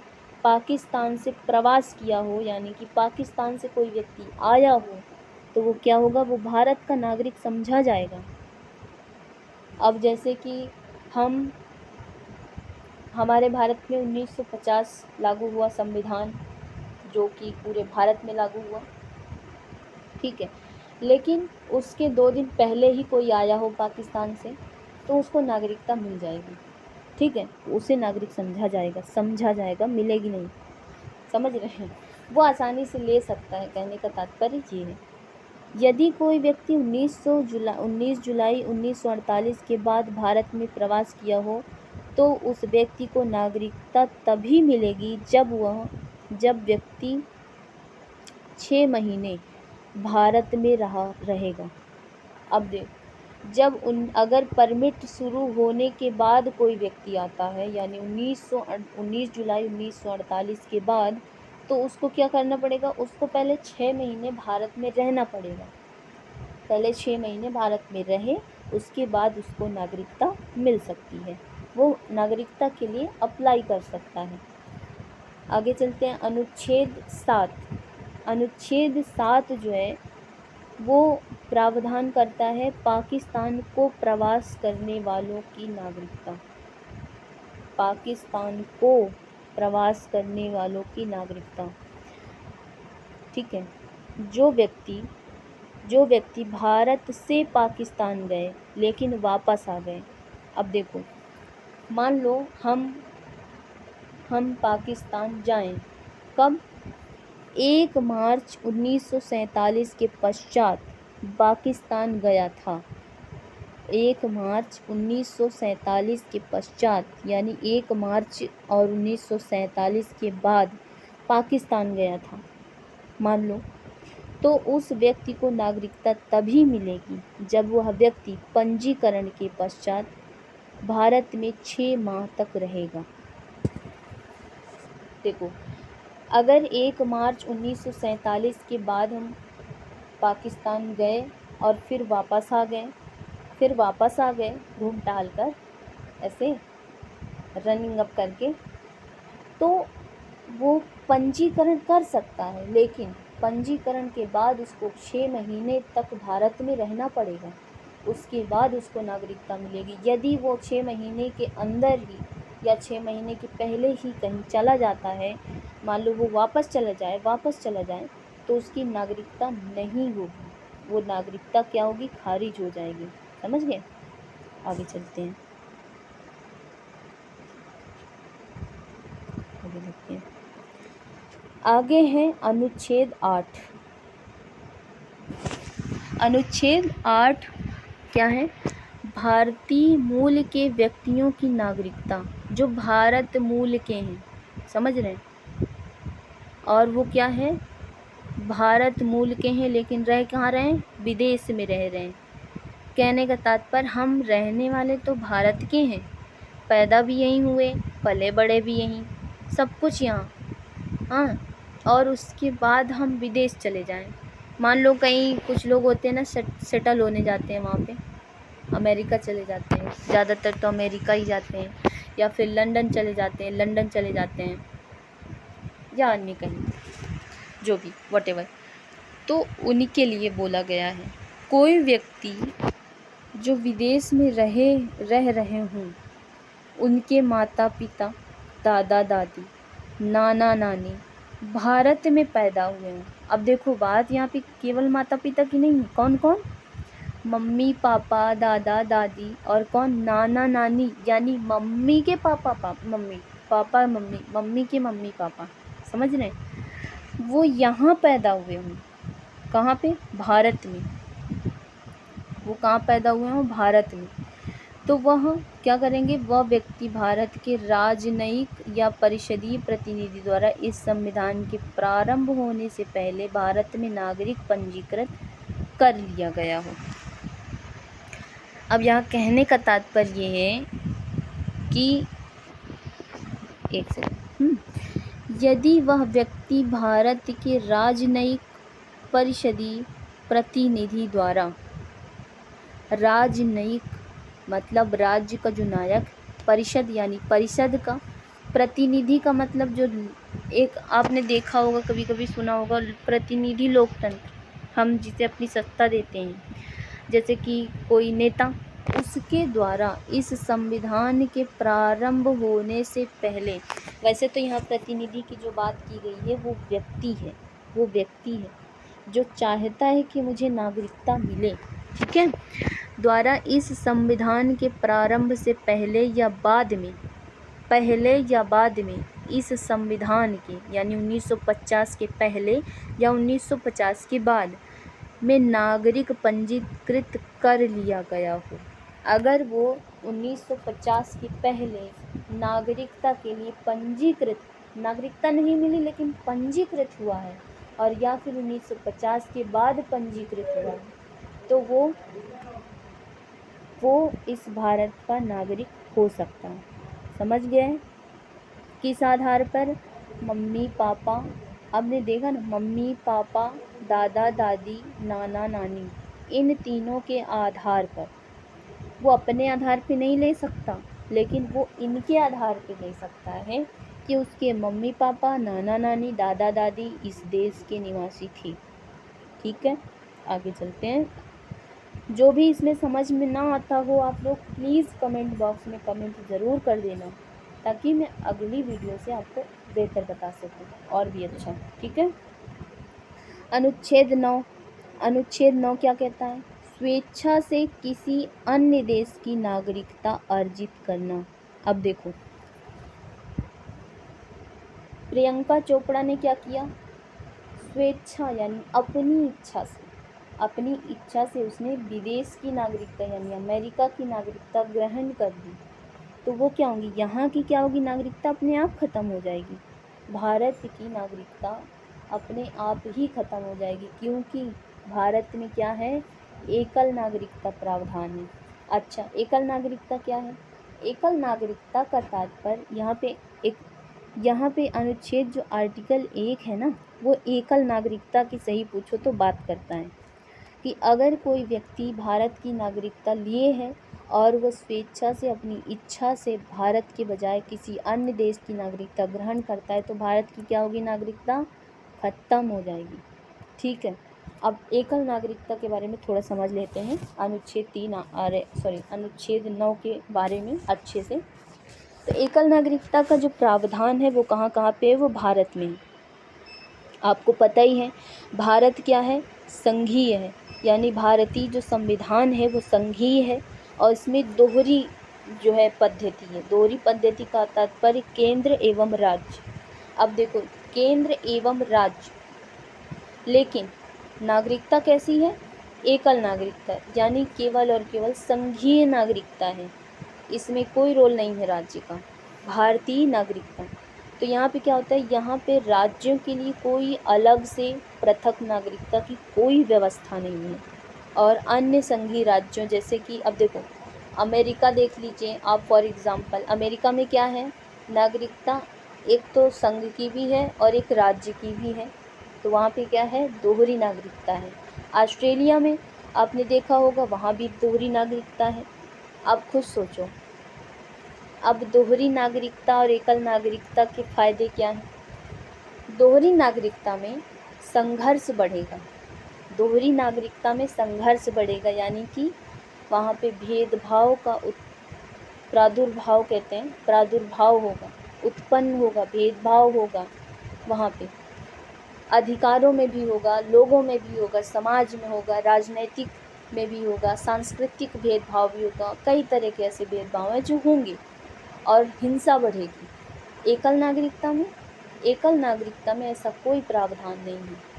पाकिस्तान से प्रवास किया हो, यानी कि पाकिस्तान से कोई व्यक्ति आया हो, तो वो क्या होगा, वो भारत का नागरिक समझा जाएगा। अब जैसे कि हमारे भारत में 1950 लागू हुआ संविधान, जो कि पूरे भारत में लागू हुआ, ठीक है, लेकिन उसके 2 दिन पहले ही कोई आया हो पाकिस्तान से तो उसको नागरिकता मिल जाएगी, ठीक है, उसे नागरिक समझा जाएगा, मिलेगी नहीं। समझ रहे हैं, वो आसानी से ले सकता है। कहने का तात्पर्य ये है, यदि कोई व्यक्ति 19 जुलाई 1948 के बाद भारत में प्रवास किया हो तो उस व्यक्ति को नागरिकता तभी मिलेगी जब व्यक्ति 6 महीने भारत में रहेगा। अब देख, अगर परमिट शुरू होने के बाद कोई व्यक्ति आता है, यानी 19 जुलाई 1948 के बाद, तो उसको क्या करना पड़ेगा, उसको पहले 6 महीने भारत में रहना पड़ेगा। पहले 6 महीने भारत में रहे, उसके बाद उसको नागरिकता मिल सकती है, वो नागरिकता के लिए अप्लाई कर सकता है। आगे चलते हैं। अनुच्छेद 7 जो है वो प्रावधान करता है पाकिस्तान को प्रवास करने वालों की नागरिकता। पाकिस्तान को प्रवास करने वालों की नागरिकता, ठीक है। जो व्यक्ति भारत से पाकिस्तान गए लेकिन वापस आ गए। अब देखो, मान लो हम पाकिस्तान जाएं, कब, 1 मार्च 1947 के पश्चात पाकिस्तान गया था। 1 मार्च 1947 के पश्चात, यानी 1 मार्च और 1947 के बाद पाकिस्तान गया था, मान लो, तो उस व्यक्ति को नागरिकता तभी मिलेगी जब वह व्यक्ति पंजीकरण के पश्चात भारत में 6 माह तक रहेगा। देखो, अगर 1 मार्च 1947 के बाद हम पाकिस्तान गए और फिर वापस आ गए घूम टहल कर, ऐसे रनिंग अप करके, तो वो पंजीकरण कर सकता है, लेकिन पंजीकरण के बाद उसको 6 महीने तक भारत में रहना पड़ेगा, उसके बाद उसको नागरिकता मिलेगी। यदि वो 6 महीने के अंदर ही या 6 महीने के पहले ही कहीं चला जाता है, मान लो वो वापस चला जाए, तो उसकी नागरिकता नहीं होगी, वो नागरिकता क्या होगी, खारिज हो जाएगी। समझ गए? आगे चलते हैं, आगे देखते हैं। आगे है अनुच्छेद 8। अनुच्छेद 8 क्या है? भारतीय मूल के व्यक्तियों की नागरिकता, जो भारत मूल के हैं, समझ रहे हैं, और वो क्या है, भारत मूल के हैं लेकिन रह कहाँ रहे हैं, विदेश में रह रहे हैं। कहने का तात्पर्य, हम रहने वाले तो भारत के हैं, पैदा भी यहीं हुए, पले बड़े भी यहीं, सब कुछ यहाँ, हाँ, और उसके बाद हम विदेश चले जाएं। मान लो कहीं कुछ लोग होते हैं ना, सेटल होने जाते हैं वहाँ पे, अमेरिका चले जाते हैं, ज़्यादातर तो अमेरिका ही जाते हैं, या फिर लंदन चले जाते हैं, या अन्य कहीं, जो भी व्हाटएवर, तो उन्हीं के लिए बोला गया है। कोई व्यक्ति जो विदेश में रह रहे हों, उनके माता पिता, दादा दादी, नाना नानी भारत में पैदा हुए हों। अब देखो, बात यहाँ पे केवल माता पिता की नहीं है, कौन कौन, मम्मी पापा, दादा दादी, और कौन, नाना नानी, यानी मम्मी के papa mummy, papa mummy, mummy के मम्मी पापा, समझ रहे हैं। वो यहाँ पैदा हुए हों। कहाँ पे? भारत में। वो कहाँ पैदा हुए हों? भारत में। तो वह क्या करेंगे? वह व्यक्ति भारत के राजनयिक या परिषदीय प्रतिनिधि द्वारा इस संविधान के प्रारंभ होने से पहले भारत में नागरिक पंजीकृत कर लिया गया हो। अब यहाँ कहने का तात्पर्य ये है कि एक सेकंड, यदि वह व्यक्ति भारत के राजनयिक परिषदीय प्रतिनिधि द्वारा, राजनयिक मतलब राज्य का जो नायक, परिषद यानी परिषद का, प्रतिनिधि का मतलब जो एक आपने देखा होगा, कभी कभी सुना होगा, प्रतिनिधि लोकतंत्र, हम जिसे अपनी सत्ता देते हैं, जैसे कि कोई नेता, उसके द्वारा इस संविधान के प्रारंभ होने से पहले, वैसे तो यहाँ प्रतिनिधि की जो बात की गई है वो व्यक्ति है, वो व्यक्ति है जो चाहता है कि मुझे नागरिकता मिले, ठीक है, द्वारा इस संविधान के प्रारंभ से पहले या बाद में, पहले या बाद में इस संविधान के यानी 1950 के पहले या 1950 के बाद में नागरिक पंजीकृत कर लिया गया हो। अगर वो 1950 के पहले नागरिकता के लिए पंजीकृत, नागरिकता नहीं मिली लेकिन पंजीकृत हुआ है, और या फिर 1950 के बाद पंजीकृत हुआ है, तो वो इस भारत का नागरिक हो सकता है। समझ गए? किस आधार पर? मम्मी पापा, आपने देखा ना, मम्मी पापा, दादा दादी, नाना नानी, इन तीनों के आधार पर। वो अपने आधार पे नहीं ले सकता, लेकिन वो इनके आधार पे ले सकता है कि उसके मम्मी पापा, नाना नानी, दादा दादी इस देश के निवासी थे। ठीक है, आगे चलते हैं। जो भी इसमें समझ में ना आता हो, आप लोग प्लीज़ कमेंट बॉक्स में कमेंट ज़रूर कर देना, ताकि मैं अगली वीडियो से आपको बेहतर बता सकूं और भी अच्छा। ठीक है। अनुच्छेद 9, अनुच्छेद 9 क्या कहता है? स्वेच्छा से किसी अन्य देश की नागरिकता अर्जित करना। अब देखो, प्रियंका चोपड़ा ने क्या किया? स्वेच्छा यानी अपनी इच्छा से, अपनी इच्छा से उसने विदेश की नागरिकता यानी अमेरिका की नागरिकता ग्रहण कर ली। तो वो क्या होगी? यहाँ की क्या होगी? नागरिकता अपने आप ख़त्म हो जाएगी। भारत की नागरिकता अपने आप ही ख़त्म हो जाएगी, क्योंकि भारत में क्या है? एकल नागरिकता प्रावधान है। अच्छा, एकल नागरिकता क्या है? एकल नागरिकता का तात्पर्य यहाँ पे अनुच्छेद जो आर्टिकल 1 है ना, वो एकल नागरिकता की सही पूछो तो बात करता है कि अगर कोई व्यक्ति भारत की नागरिकता लिए है और वह स्वेच्छा से, अपनी इच्छा से भारत के बजाय किसी अन्य देश की नागरिकता ग्रहण करता है, तो भारत की क्या होगी? नागरिकता ख़त्म हो जाएगी। ठीक है। अब एकल नागरिकता के बारे में थोड़ा समझ लेते हैं, अनुच्छेद 9 के बारे में अच्छे से। तो एकल नागरिकता का जो प्रावधान है वो कहाँ कहाँ पे है? वो भारत में है। आपको पता ही है भारत क्या है? संघीय है, यानी भारतीय जो संविधान है वो संघीय है, और इसमें दोहरी जो है पद्धति है। दोहरी पद्धति का तात्पर्य केंद्र एवं राज्य। अब देखो, केंद्र एवं राज्य, लेकिन नागरिकता कैसी है? एकल नागरिकता, यानी केवल और केवल संघीय नागरिकता है, इसमें कोई रोल नहीं है राज्य का, भारतीय नागरिकता। तो यहाँ पे क्या होता है? यहाँ पे राज्यों के लिए कोई अलग से पृथक नागरिकता की कोई व्यवस्था नहीं है। और अन्य संघीय राज्यों, जैसे कि अब देखो अमेरिका देख लीजिए आप, फॉर एग्ज़ाम्पल अमेरिका में क्या है? नागरिकता एक तो संघ की भी है और एक राज्य की भी है, तो वहाँ पे क्या है? दोहरी नागरिकता है। ऑस्ट्रेलिया में आपने देखा होगा, वहाँ भी दोहरी नागरिकता है। आप खुद सोचो, अब दोहरी नागरिकता और एकल नागरिकता के फ़ायदे क्या हैं? दोहरी नागरिकता में संघर्ष बढ़ेगा, दोहरी नागरिकता में संघर्ष बढ़ेगा, यानी कि वहाँ पे भेदभाव का प्रादुर्भाव कहते हैं, प्रादुर्भाव होगा, उत्पन्न होगा, भेदभाव होगा, वहाँ पे अधिकारों में भी होगा, लोगों में भी होगा, समाज में होगा, राजनैतिक में भी होगा, सांस्कृतिक भेदभाव भी होगा, कई तरह के ऐसे भेदभाव हैं जो होंगे और हिंसा बढ़ेगी। एकल नागरिकता में एकल नागरिकता में ऐसा कोई प्रावधान नहीं है।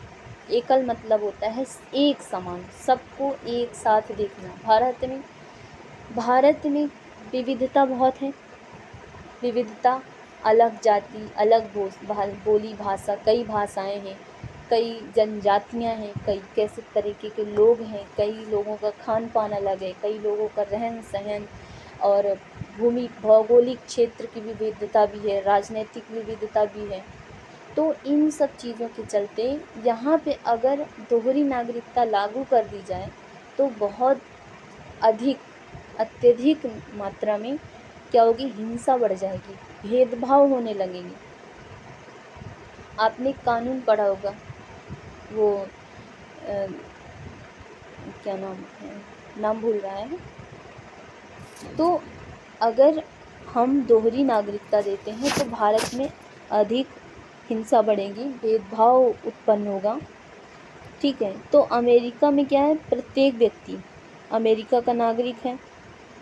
एकल मतलब होता है एक समान, सबको एक साथ देखना। भारत में विविधता बहुत है। विविधता, अलग जाति, अलग बोली भाषा, कई भाषाएं हैं, कई जनजातियां हैं, कई कैसे तरीके के लोग हैं, कई लोगों का खान पान अलग है, कई लोगों का रहन सहन और भौगोलिक क्षेत्र की विविधता भी है, राजनीतिक विविधता भी है। तो इन सब चीज़ों के चलते यहाँ पे अगर दोहरी नागरिकता लागू कर दी जाए तो बहुत अत्यधिक मात्रा में क्या होगी, हिंसा बढ़ जाएगी, भेदभाव होने लगेंगे। आपने कानून पढ़ा होगा, वो क्या नाम है, नाम भूल रहा है। तो अगर हम दोहरी नागरिकता देते हैं तो भारत में अधिक हिंसा बढ़ेगी, भेदभाव उत्पन्न होगा। ठीक है। तो अमेरिका में क्या है, प्रत्येक व्यक्ति अमेरिका का नागरिक है,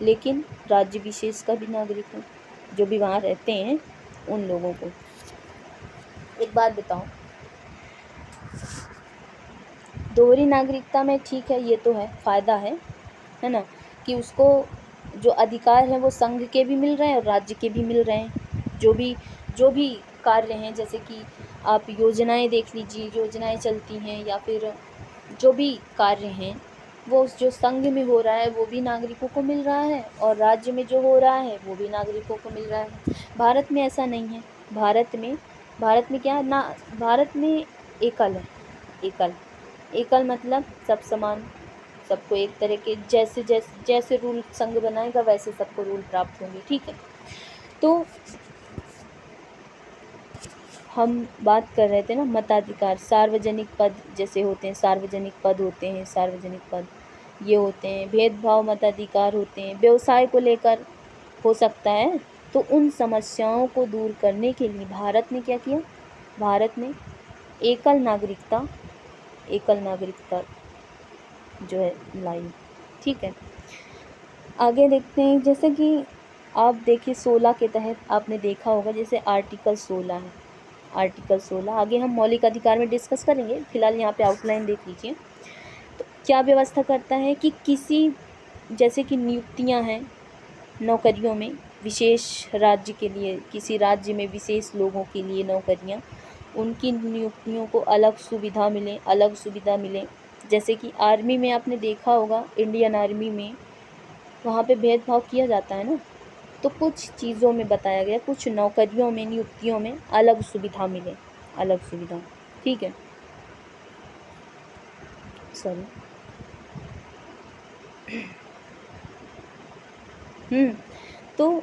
लेकिन राज्य विशेष का भी नागरिक है। जो भी वहाँ रहते हैं उन लोगों को। एक बात बताओ, दोहरी नागरिकता में ठीक है, ये तो है, फ़ायदा है ना, कि उसको जो अधिकार हैं वो संघ के भी मिल रहे हैं और राज्य के भी मिल रहे हैं। जो भी कार्य हैं, जैसे कि आप योजनाएं देख लीजिए, योजनाएं चलती हैं, या फिर जो भी कार्य हैं वो जो संघ में हो रहा है वो भी नागरिकों को मिल रहा है, और राज्य में जो हो रहा है वो भी नागरिकों को मिल रहा है। भारत में ऐसा नहीं है। भारत में क्या है ना, भारत में एकल है। एकल मतलब सब समान, सबको एक तरह के जैसे रूल संघ बनाएगा वैसे सबको रूल प्राप्त होंगे। ठीक है। तो हम बात कर रहे थे ना मताधिकार, सार्वजनिक पद जैसे होते हैं, सार्वजनिक पद ये होते हैं, भेदभाव मताधिकार होते हैं, व्यवसाय को लेकर हो सकता है। तो उन समस्याओं को दूर करने के लिए भारत ने क्या किया, भारत ने एकल नागरिकता जो है लाई। ठीक है। आगे देखते हैं, जैसे कि आप देखिए 16 के तहत आपने देखा होगा, जैसे आर्टिकल 16 है। आर्टिकल 16 आगे हम मौलिक अधिकार में डिस्कस करेंगे, फिलहाल यहाँ पे आउटलाइन देख लीजिए। तो क्या व्यवस्था करता है कि जैसे कि नियुक्तियाँ हैं नौकरियों में, विशेष राज्य के लिए, किसी राज्य में विशेष लोगों के लिए नौकरियाँ, उनकी नियुक्तियों को अलग सुविधा मिले। जैसे कि आर्मी में आपने देखा होगा, इंडियन आर्मी में वहाँ पे भेदभाव किया जाता है ना, तो कुछ चीज़ों में बताया गया, कुछ नौकरियों में, नियुक्तियों में अलग सुविधा मिले, अलग सुविधा। ठीक है, सॉरी। तो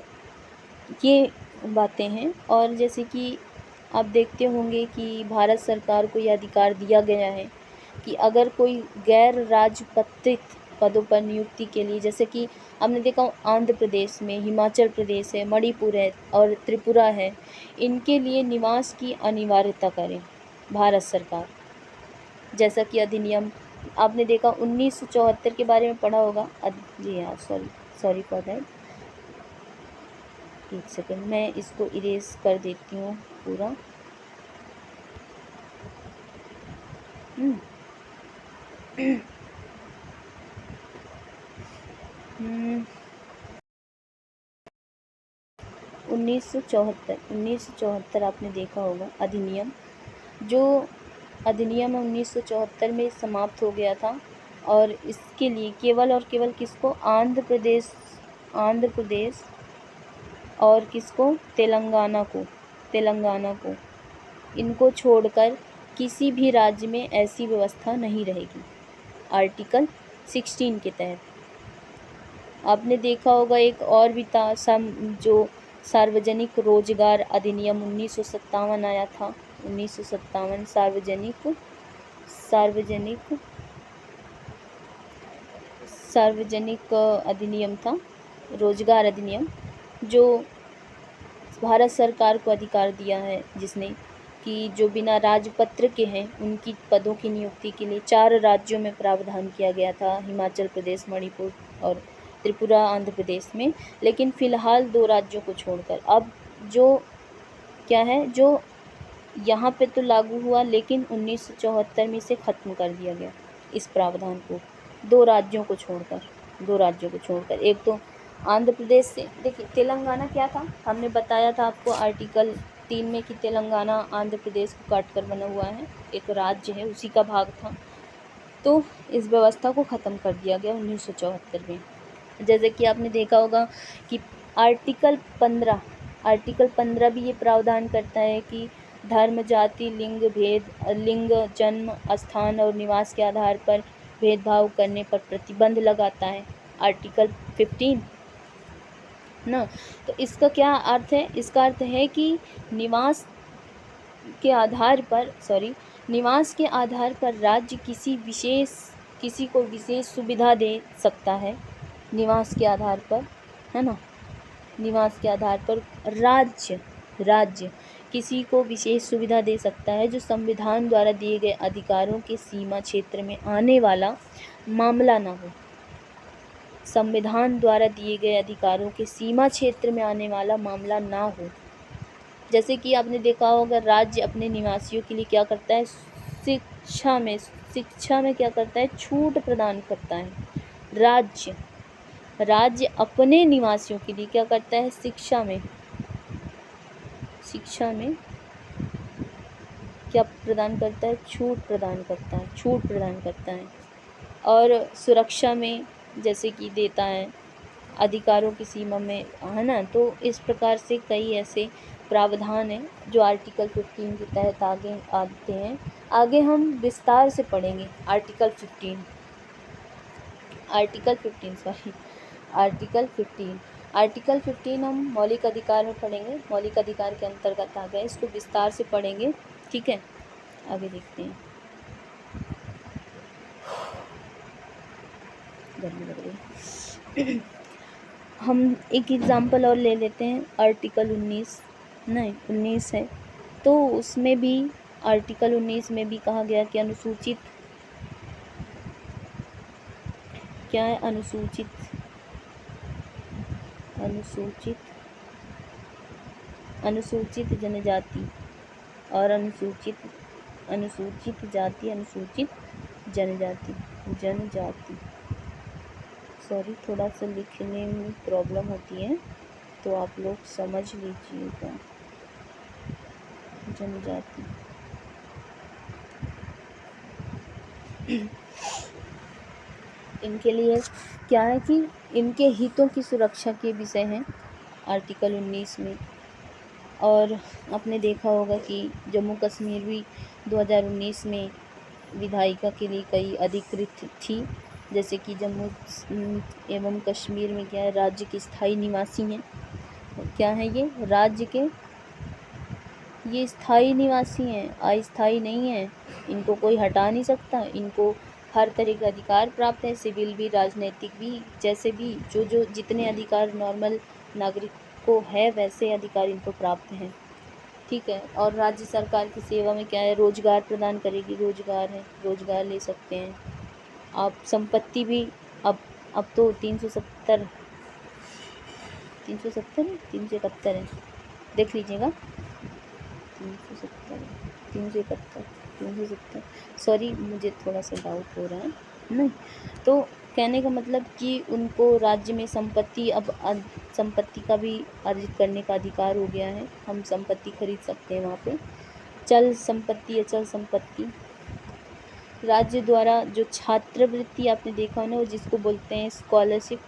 ये बातें हैं। और जैसे कि आप देखते होंगे कि भारत सरकार को यह अधिकार दिया गया है कि अगर कोई गैर राजपत्रित पदों पर नियुक्ति के लिए, जैसे कि हमने देखा आंध्र प्रदेश में, हिमाचल प्रदेश है, मणिपुर है और त्रिपुरा है, इनके लिए निवास की अनिवार्यता करें भारत सरकार। जैसा कि अधिनियम आपने देखा 1974 के बारे में पढ़ा होगा। जी हाँ, सॉरी फॉर दैट। एक सेकेंड, मैं इसको इरेज कर देती हूँ पूरा। उन्नीस सौ चौहत्तर आपने देखा होगा अधिनियम, जो अधिनियम 1974 में समाप्त हो गया था। और इसके लिए केवल और केवल किसको, आंध्र प्रदेश और किसको, तेलंगाना को इनको छोड़कर किसी भी राज्य में ऐसी व्यवस्था नहीं रहेगी। आर्टिकल 16 के तहत आपने देखा होगा, एक और भी था जो सार्वजनिक रोजगार अधिनियम 1957 आया था। 1957 सार्वजनिक अधिनियम था, रोजगार अधिनियम, जो भारत सरकार को अधिकार दिया है, जिसने कि जो बिना राजपत्र के हैं उनकी पदों की नियुक्ति के लिए 4 राज्यों में प्रावधान किया गया था, हिमाचल प्रदेश, मणिपुर और त्रिपुरा आंध्र प्रदेश में। लेकिन फ़िलहाल 2 राज्यों को छोड़कर अब जो क्या है, जो यहाँ पे तो लागू हुआ, लेकिन 1974 में इसे ख़त्म कर दिया गया, इस प्रावधान को, 2 राज्यों को छोड़कर, 2 राज्यों को छोड़कर। एक तो आंध्र प्रदेश से, देखिए तेलंगाना क्या था, हमने बताया था आपको आर्टिकल 3 में कि तेलंगाना आंध्र प्रदेश को काट कर बना हुआ है, एक राज्य है, उसी का भाग था। तो इस व्यवस्था को ख़त्म कर दिया गया 1974 में। जैसे कि आपने देखा होगा कि आर्टिकल 15 भी ये प्रावधान करता है कि धर्म, जाति, लिंग, जन्म स्थान और निवास के आधार पर भेदभाव करने पर प्रतिबंध लगाता है, आर्टिकल 15 ना। तो इसका क्या अर्थ है? इसका अर्थ है कि निवास के आधार पर राज्य किसी को विशेष सुविधा दे सकता है, निवास के आधार पर, है ना। निवास के आधार पर राज्य किसी को विशेष सुविधा दे सकता है जो संविधान द्वारा दिए गए अधिकारों के सीमा क्षेत्र में आने वाला मामला ना हो। संविधान द्वारा दिए गए अधिकारों के सीमा क्षेत्र में आने वाला मामला ना हो। जैसे कि आपने देखा होगा, राज्य अपने निवासियों के लिए क्या करता है, शिक्षा में क्या करता है, छूट प्रदान करता है। राज्य अपने निवासियों के लिए क्या करता है, शिक्षा में क्या प्रदान करता है, छूट प्रदान करता है। और सुरक्षा में जैसे कि देता है, अधिकारों की सीमा में, है ना। तो इस प्रकार से कई ऐसे प्रावधान हैं जो आर्टिकल 15 के तहत आगे आते हैं। आगे हम विस्तार से पढ़ेंगे आर्टिकल 15। आर्टिकल 15 हम मौलिक अधिकार में पढ़ेंगे, मौलिक अधिकार के अंतर्गत आ गए, इसको विस्तार से पढ़ेंगे, ठीक है। आगे देखते हैं, गर्मी लग रही है। हम एक एग्ज़ाम्पल और ले लेते हैं, आर्टिकल 19 है, तो उसमें भी आर्टिकल 19 में भी कहा गया कि अनुसूचित जनजाति और अनुसूचित जनजाति, सॉरी थोड़ा सा लिखने में प्रॉब्लम होती है, तो आप लोग समझ लीजिएगा। जनजाति इनके लिए क्या है कि इनके हितों की सुरक्षा के विषय हैं आर्टिकल 19 में। और आपने देखा होगा कि जम्मू कश्मीर भी 2019 में विधायिका के लिए कई अधिकृत थी, जैसे कि जम्मू एवं कश्मीर में क्या है, राज्य के स्थायी निवासी हैं। क्या है ये, राज्य के ये स्थायी निवासी हैं, अस्थायी नहीं है, इनको कोई हटा नहीं सकता, इनको हर तरह का अधिकार प्राप्त है, सिविल भी, राजनीतिक भी, जैसे भी जो जितने अधिकार नॉर्मल नागरिक को है वैसे अधिकार इनको प्राप्त हैं, ठीक है। और राज्य सरकार की सेवा में क्या है, रोजगार प्रदान करेगी, रोजगार ले सकते हैं आप। संपत्ति भी अब तो 371 है, देख लीजिएगा, 370, सॉरी मुझे थोड़ा सा डाउट हो रहा है नहीं। तो कहने का मतलब कि उनको राज्य में संपत्ति का भी अर्जित करने का अधिकार हो गया है, हम संपत्ति खरीद सकते हैं वहाँ पे, चल संपत्ति, अचल संपत्ति। राज्य द्वारा जो छात्रवृत्ति आपने देखा ना, वो जिसको बोलते हैं स्कॉलरशिप,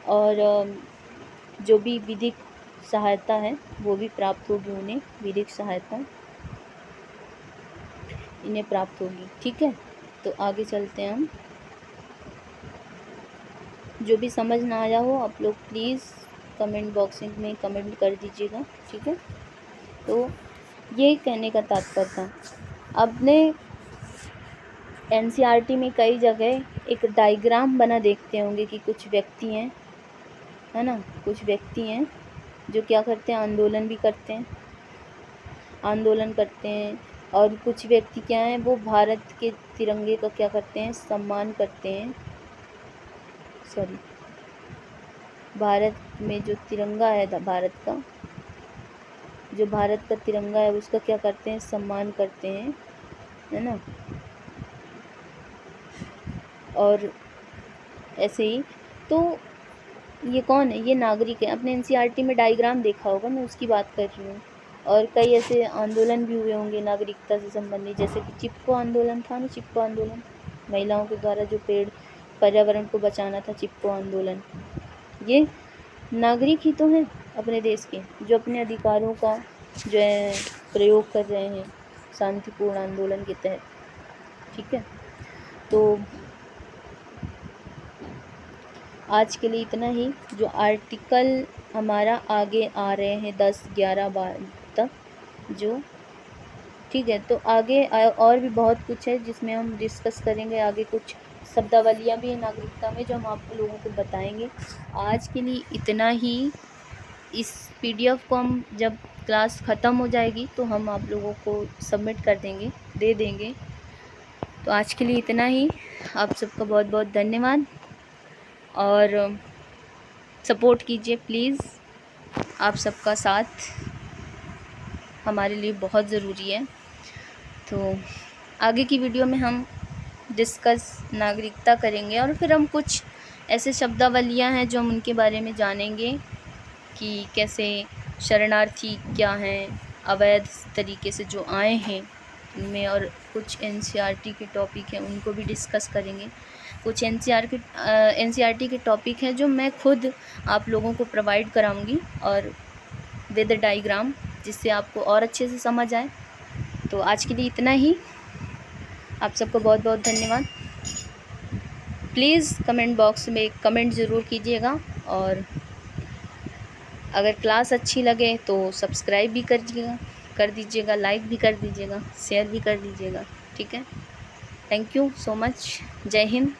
और जो भी विधिक सहायता है वो भी प्राप्त होगी उन्हें, विधिक सहायता इन्हें प्राप्त होगी, ठीक है। तो आगे चलते हैं हम। जो भी समझ ना आया हो आप लोग प्लीज़ कमेंट बॉक्स में कमेंट कर दीजिएगा, ठीक है। तो ये कहने का तात्पर्य था। अपने NCERT में कई जगह एक डायग्राम बना देखते होंगे कि कुछ व्यक्ति हैं, है ना, कुछ व्यक्ति हैं जो क्या करते हैं, आंदोलन करते हैं, और कुछ व्यक्ति क्या हैं, वो भारत के तिरंगे का क्या करते हैं, सम्मान करते हैं, भारत में जो तिरंगा है भारत का, जो भारत का तिरंगा है उसका क्या करते हैं, सम्मान करते हैं, है ना। और ऐसे ही तो ये कौन है, ये नागरिक है। अपने एनसीईआरटी में डायग्राम देखा होगा, मैं उसकी बात कर रही हूँ। और कई ऐसे आंदोलन भी हुए होंगे नागरिकता से संबंधित, जैसे कि चिपको आंदोलन था ना, चिपको आंदोलन, महिलाओं के द्वारा जो पेड़ पर्यावरण को बचाना था, चिपको आंदोलन। ये नागरिक ही तो हैं अपने देश के, जो अपने अधिकारों का जो है प्रयोग कर रहे हैं शांतिपूर्ण आंदोलन के तहत। ठीक है, तो आज के लिए इतना ही। जो आर्टिकल हमारा आगे आ रहे हैं 10, 11, 12 तक जो, ठीक है। तो आगे और भी बहुत कुछ है जिसमें हम डिस्कस करेंगे। आगे कुछ शब्दावलियाँ भी हैं नागरिकता में जो हम आप लोगों को बताएंगे। आज के लिए इतना ही। इस पीडीएफ को हम जब क्लास ख़त्म हो जाएगी तो हम आप लोगों को सबमिट कर देंगे, दे देंगे। तो आज के लिए इतना ही। आप सबका बहुत बहुत धन्यवाद और सपोर्ट कीजिए प्लीज़। आप सबका साथ हमारे लिए बहुत ज़रूरी है। तो आगे की वीडियो में हम डिस्कस नागरिकता करेंगे और फिर हम कुछ ऐसे शब्दावलियाँ हैं जो हम उनके बारे में जानेंगे कि कैसे शरणार्थी क्या हैं, अवैध तरीके से जो आए हैं उनमें, और कुछ एनसीईआरटी के टॉपिक हैं उनको भी डिस्कस करेंगे। कुछ एनसीईआरटी के टॉपिक हैं जो मैं खुद आप लोगों को प्रोवाइड कराऊंगी और विद डायग्राम, जिससे आपको और अच्छे से समझ आए। तो आज के लिए इतना ही। आप सबको बहुत बहुत धन्यवाद। प्लीज़ कमेंट बॉक्स में कमेंट ज़रूर कीजिएगा और अगर क्लास अच्छी लगे तो सब्सक्राइब भी कर दीजिएगा, लाइक भी कर दीजिएगा, शेयर भी कर दीजिएगा। ठीक है, थैंक यू सो मच। जय हिंद।